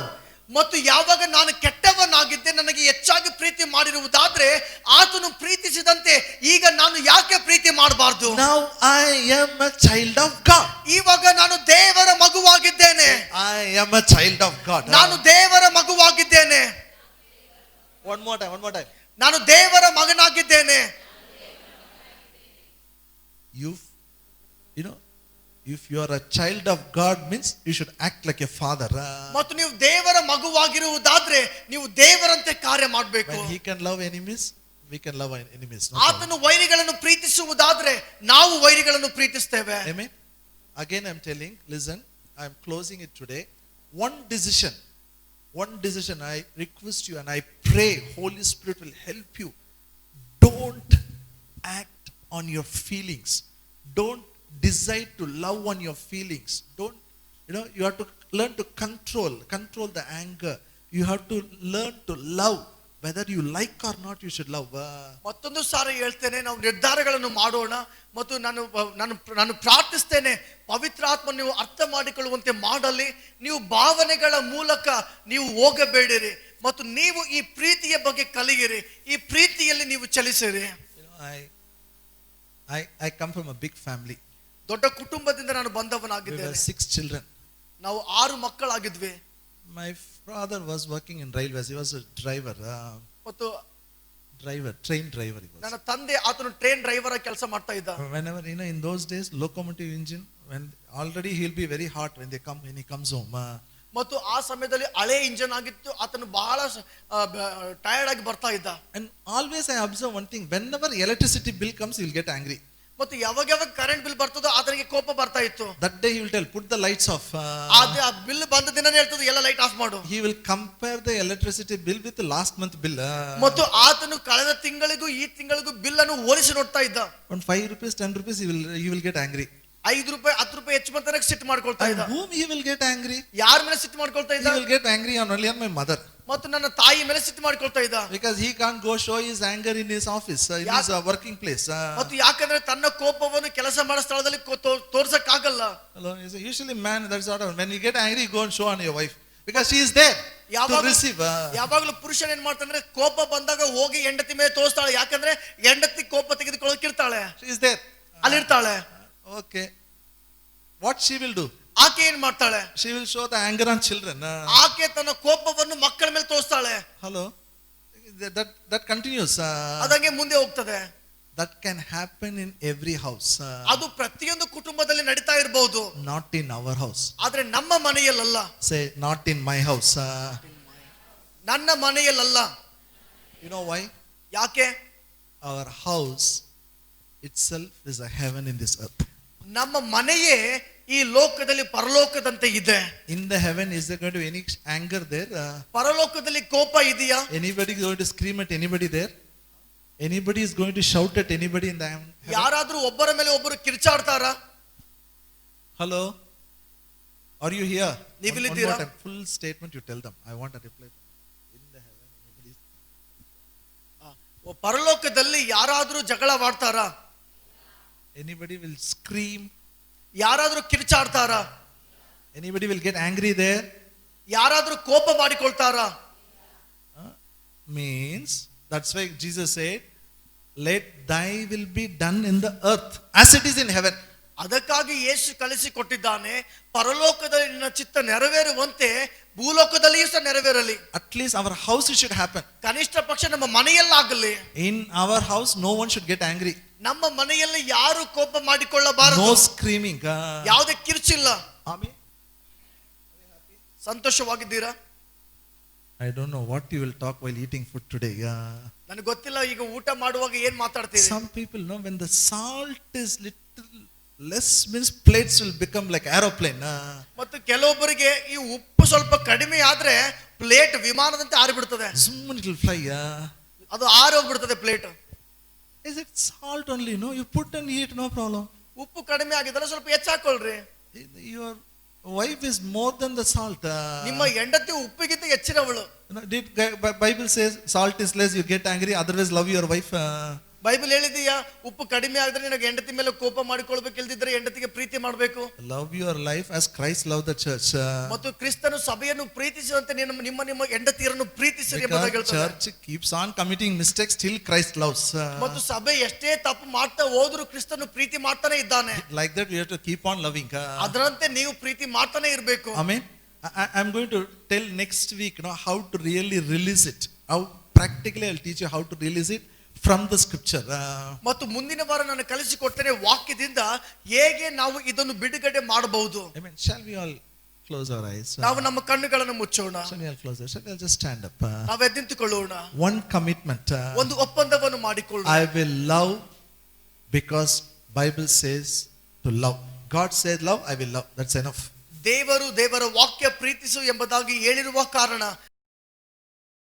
ಮತ್ತು ಯಾವಾಗ ನಾನು ಕೆಟ್ಟವನಾಗಿದ್ದೆ ನನಗೆ ಹೆಚ್ಚಾಗಿ ಪ್ರೀತಿ ಮಾಡಿರುವುದಾದ್ರೆ ಆತನು ಪ್ರೀತಿಸಿದಂತೆ ಈಗ ನಾನು ಯಾಕೆ ಪ್ರೀತಿ ಮಾಡಬಾರದು? Now I am a child of God. ಇವಾಗ ನಾನು ದೇವರ ಮಗುವಾಗಿದ್ದೇನೆ. I am a child of God. ನಾನು ದೇವರ ಮಗುವಾಗಿದ್ದೇನೆ. One more time. ನಾನು ದೇವರ ಮಗನಾಗಿದ್ದೇನೆ. You know, if you are a child of God means you should act like a father. ಮತ್ತು ನೀವು ದೇವರ ಮಗುವಾಗಿರುವುದಾದ್ರೆ ನೀವು ದೇವರಂತೆ ಕಾರ್ಯ ಮಾಡಬೇಕು. When he can love enemies, we can love enemies. ಆತನು ವೈರಿಗಳನ್ನು ಪ್ರೀತಿಸುವುದಾದ್ರೆ ನಾವು ವೈರಿಗಳನ್ನು ಪ್ರೀತಿಸ್ತೇವೆ. Amen. Again I am telling, listen, I am closing it today. One decision I request you and I pray Holy Spirit will help you. Don't act on your feelings. Don't decide to love on your feelings. Don't, you have to learn to control the anger. You have to learn to love. Whether you like or not, you should love. ಮತ್ತೊಂದು ಸಾರಿ ಹೇಳ್ತೇನೆ, ನಾವು ನಿರ್ಧಾರಗಳನ್ನು ಮಾಡೋಣ. ಮತ್ತು ನಾನು ಪ್ರಾರ್ಥಿಸ್ತೇನೆ, ಪವಿತ್ರಾತ್ಮ ನೀವು ಅರ್ಥ ಮಾಡಿಕೊಳ್ಳುವಂತೆ ಮಾಡಲಿ. ನೀವು ಭಾವನೆಗಳ ಮೂಲಕ ನೀವು ಹೋಗಬೇಡಿರಿ ಮತ್ತು ನೀವು ಈ ಪ್ರೀತಿಯ ಬಗ್ಗೆ ಕಲಿಯಿರಿ. ಈ ಪ್ರೀತಿಯಲ್ಲಿ ನೀವು ಚಲಿಸಿರಿ. I come from a big family. ದೊಡ್ಡ ಕುಟುಂಬದಿಂದ ನಾನು ಬಂದವನಾಗಿದ್ದೇನೆ. We were 6 children. ನಾವು 6 ಮಕ್ಕಳಾಗಿದ್ವಿ. My father was working in railways. He was a driver. ಮತ್ತು train driver he was. ನನ್ನ ತಂದೆ ಆತನು ಟ್ರೈನ್ ಡ್ರೈವರ್ ಆಗಿ ಕೆಲಸ ಮಾಡ್ತಾ ಇದ್ದ. Whenever in those days locomotive engine, when already he'll be very hot when he comes home. ಮತ್ತು ಆ ಸಮಯದಲ್ಲಿ ಹಳೆ ಇಂಜಿನ್ ಆಗಿತ್ತು, ಆತನು ಬಹಳ ಟಯರ್ಡ್ ಆಗಿ ಬರ್ತಾ ಇದ್ದ. And always I observe one thing, whenever electricity bill comes he will get angry. ಮತ್ತು ಯಾವಾಗ ಕರೆಂಟ್ ಬಿಲ್ ಬರ್ತದೋ ಆತನಿಗೆ ಕೋಪ ಬರ್ತಾ ಇತ್ತು. That day he will tell, put the lights off. ಆ ಬಿಲ್ ಬಂದ ದಿನನೇ ಹೇಳ್ತದೆ ಎಲ್ಲ ಲೈಟ್ ಆಫ್ ಮಾಡು. He will compare the electricity bill with the last month bill. ಮತ್ತು ಆತನು ಕಳೆದ ತಿಂಗಳಿಗೂ ಈ ತಿಂಗಳಿಗೂ ಬಿಲ್ ಅನ್ನು ಹೋಲಿಸಿ ನೋಡ್ತಾ ಇದ್ದ. On 5 rupees 10 rupees he will get angry. 5 ರೂಪಾಯಿ 10 ರೂಪಾಯಿ ಹೆಚ್ಚು ಬಂತಂದ್ರೆ ಸಿಟ್ಟು ಮಾಡ್ಕೊಳ್ತಾ ಇದ್ದ. Whom he will get angry? ಯಾರ ಮೇಲೆ ಸಿಟ್ಟು ಮಾಡ್ಕೊಳ್ತಾ ಇದ್ದ? He will get angry only on my mother. ಮತ್ತು ನನ್ನ ತಾಯಿ ಮೇಲೆ ಸಿಟ್ಟು ಮಾಡ್ಕೊಳ್ತಾ ಇದ್ದ. Because he can't go show his anger in his office, in his working place. ಮತ್ತು ಯಾಕಂದ್ರೆ ತನ್ನ ಕೋಪವನ್ನು ಕೆಲಸ ಮಾಡೋ ಸ್ಥಳದಲ್ಲಿ ತೋರ್ಸಕ್ ಆಗಲ್ಲ. Usually man, that's what when you get angry, go and show on your wife because she is there to receive. ಯಾವಾಗಲೂ ಪುರುಷನ್ ಏನ್ ಮಾಡ್ತಾನೆ, ಕೋಪ ಬಂದಾಗ ಹೋಗಿ ಹೆಂಡತಿ ಮೇಲೆ ತೋರಿಸ್ತಾಳೆ. ಯಾಕಂದ್ರೆ ಹೆಂಡತಿ ಕೋಪ ತೆಗೆದುಕೊಳ್ಳೋಕಿರ್ತಾಳೆ, she is there, ಅಲ್ಲಿರ್ತಾಳೆ. Okay, what she will do? ಆಕೆ ಏನ್ ಮಾಡ್ತಾಳೆ? She will show the anger on children. ಆಕೆ ತನ್ನ ಕೋಪವನ್ನು ಮಕ್ಕಳ ಮೇಲೆ ತೋರಿಸ್ತಾಳೆ. Hello, that continues. ಅದಂಗೆ ಮುಂದೆ ಹೋಗ್ತದೆ. That can happen in every house. ಅದು ಪ್ರತಿಯೊಂದು ಕುಟುಂಬದಲ್ಲಿ ನಡೀತಾ ಇರಬಹುದು. Not in our house. ಆದ್ರೆ ನಮ್ಮ ಮನೆಯಲ್ಲ. Say, not in my house. ನನ್ನ ಮನೆಯಲ್ಲ. You know why? ಯಾಕೆ? Our house itself is a heaven in this earth. ನಮ್ಮ ಮನೆಯೇ ಈ ಲೋಕದಲ್ಲಿ ಪರಲೋಕದಂತೆ ಇದೆ. In the heaven, is there going to be any anger there? ಪರಲೋಕದಲ್ಲಿ ಕೋಪ ಇದೆಯಾ? Anybody going to scream at anybody there? Anybody is going to shout at anybody in the heaven? ಯಾರಾದ್ರೂ ಒಬ್ಬರ ಮೇಲೆ ಒಬ್ಬರು ಕಿರ್ಚಾಡ್ತಾರಾ? Hello? Are you here? ನೀವು One ಇಲ್ಲಿದ್ದೀರಾ? more time, full statement you tell them. I want a reply. In the heaven, anybody is... ಪರಲೋಕದಲ್ಲಿ ಯಾರಾದ್ರೂ ಜಗಳವಾಡ್ತಾರಾ? Anybody will scream? ಯಾರಾದ್ರೂ ಕಿರ್ಚಾಡ್ತಾರಾ? Anybody will get angry there? ಯಾರಾದ್ರೂ ಕೋಪ ಮಾಡಿಕೊಳ್ತಾರಾ? Means, that's why Jesus said, let thy will be done in the earth as it is in heaven. ಅದಕ್ಕಾಗಿ ಯೇಸು ಕಲಿಸಿಕೊಟ್ಟಿದ್ದಾನೆ, ಪರಲೋಕದಲ್ಲಿ ನಿನ್ನ ಚಿತ್ತ ನೆರವೇರುವಂತೆ ಭೂಲೋಕದಲ್ಲಿಯೂ ಸಹ ನೆರವೇರಲಿ. At least our house it should happen. ಕನಿಷ್ಠ ಪಕ್ಷ ನಮ್ಮ ಮನೆಯಲ್ಲಾಗಲಿ. In our house no one should get angry. ನಮ್ಮ ಮನೆಯಲ್ಲಿ ಯಾರು ಕೋಪ ಮಾಡಿಕೊಳ್ಳಬಾರದು. No screaming. ಯಾವುದೇ ಕಿರ್ಚಿಲ್ಲ. Amen. ಸಂತೋಷವಾಗಿದ್ದೀರಾ? I don't know what you will talk while eating food today. ನನಗೆ ಗೊತ್ತಿಲ್ಲ ಈಗ ಊಟ ಮಾಡುವಾಗ ಏನ್ ಮಾತಾಡ್ತೀರಿ. Some people know when the salt is little less means plates will become like aeroplane. ಮತ್ತು ಕೆಲವೊಬ್ಬರಿಗೆ ಈ ಉಪ್ಪು ಸ್ವಲ್ಪ ಕಡಿಮೆ ಆದ್ರೆ ಪ್ಲೇಟ್ ವಿಮಾನದಂತೆ ಹಾರಿಬಿಡ್ತದೆ. Zoom it will fly. ಅದು ಹಾರೋಗ್ಬಿಡ್ತದೆ plate. Is it salt only? No, you put and eat, no problem. ಉಪ್ಪು ಕಡಿಮೆ ಆಗಿದ್ರೆ ಸ್ವಲ್ಪ ಹೆಚ್ಚಾಕೊಳ್ಳ್ರಿ. Your wife is more than the salt. ನಿಮ್ಮ ಹೆಂಡತಿ ಉಪ್ಪಿಗಿಂತ ಹೆಚ್ಚಿನವಳು. Did Bible says salt is less, you get angry, otherwise love your wife. Bible ಹೇಳಿದೀಯಾ ಉಪ್ಪು ಕಡಿಮೆ ಆದ್ರೆ ನಿನಗೆ ಹೆಂಡತಿ ಮೇಲೆ ಕೋಪ ಮಾಡಿಕೊಳ್ಬೇಕು, ಇಲ್ದಿದ್ರೆ ಹೆಂಡತಿಗೆ ಪ್ರೀತಿ ಮಾಡಬೇಕು. Love your life as Christ loved the church. ಮತ್ತು ಕ್ರಿಸ್ತನು ಸಭೆಯನ್ನು ಪ್ರೀತಿಸುವಂತೆ ನಿಮ್ಮ ಹೆಂಡತಿಯರನ್ನು ಪ್ರೀತಿಸಿರಿ ಎಂಬುದಾಗಿ Because ಹೇಳ್ತಾರೆ. church keeps on committing mistakes, still Christ loves. ಮತ್ತು ಸಭೆ ಎಷ್ಟೇ ತಪ್ಪು ಮಾಡ್ತಾ ಹೋದ್ರು ಕ್ರಿಸ್ತನು ಪ್ರೀತಿ ಮಾಡ್ತಾನೆ ಇದ್ದಾನೆ. Like that we have to keep on loving. ಅದರಂತೆ ನೀವು ಪ್ರೀತಿ ಮಾಡ್ತಾನೆ ಇರಬೇಕು. Amen. I'm going to tell next week, how to really release it. How practically I'll teach you how to release it from the scripture. ಮತ್ತು ಮುಂದಿನ ವಾರ ನಾನು ಕಲಿಸಿಕೊಡ್ತೇನೆ ವಾಕ್ಯದಿಂದ ಹೇಗೆ ನಾವು ಇದನ್ನು ಬಿಡುಗಡೆ ಮಾಡಬಹುದು. Amen. Shall we all close our eyes? ನಾವು ನಮ್ಮ ಕಣ್ಣುಗಳನ್ನು ಮುಚ್ಚೋಣ. Shall we all close our eyes? Shall we all just stand up? ನಾವು ಎದ್ದಿಂತುಕೊಳ್ಳೋಣ. One commitment. ಒಂದು ಒಪ್ಪಂದವನ್ನು ಮಾಡಿಕೊಳ್ಳೋಣ. I will love because Bible says to love. God says love, I will love. That's enough. ದೇವರ ವಾಕ್ಯ ಪ್ರೀತಿಸು ಎಂಬುದಾಗಿ ಹೇಳಿರುವ ಕಾರಣ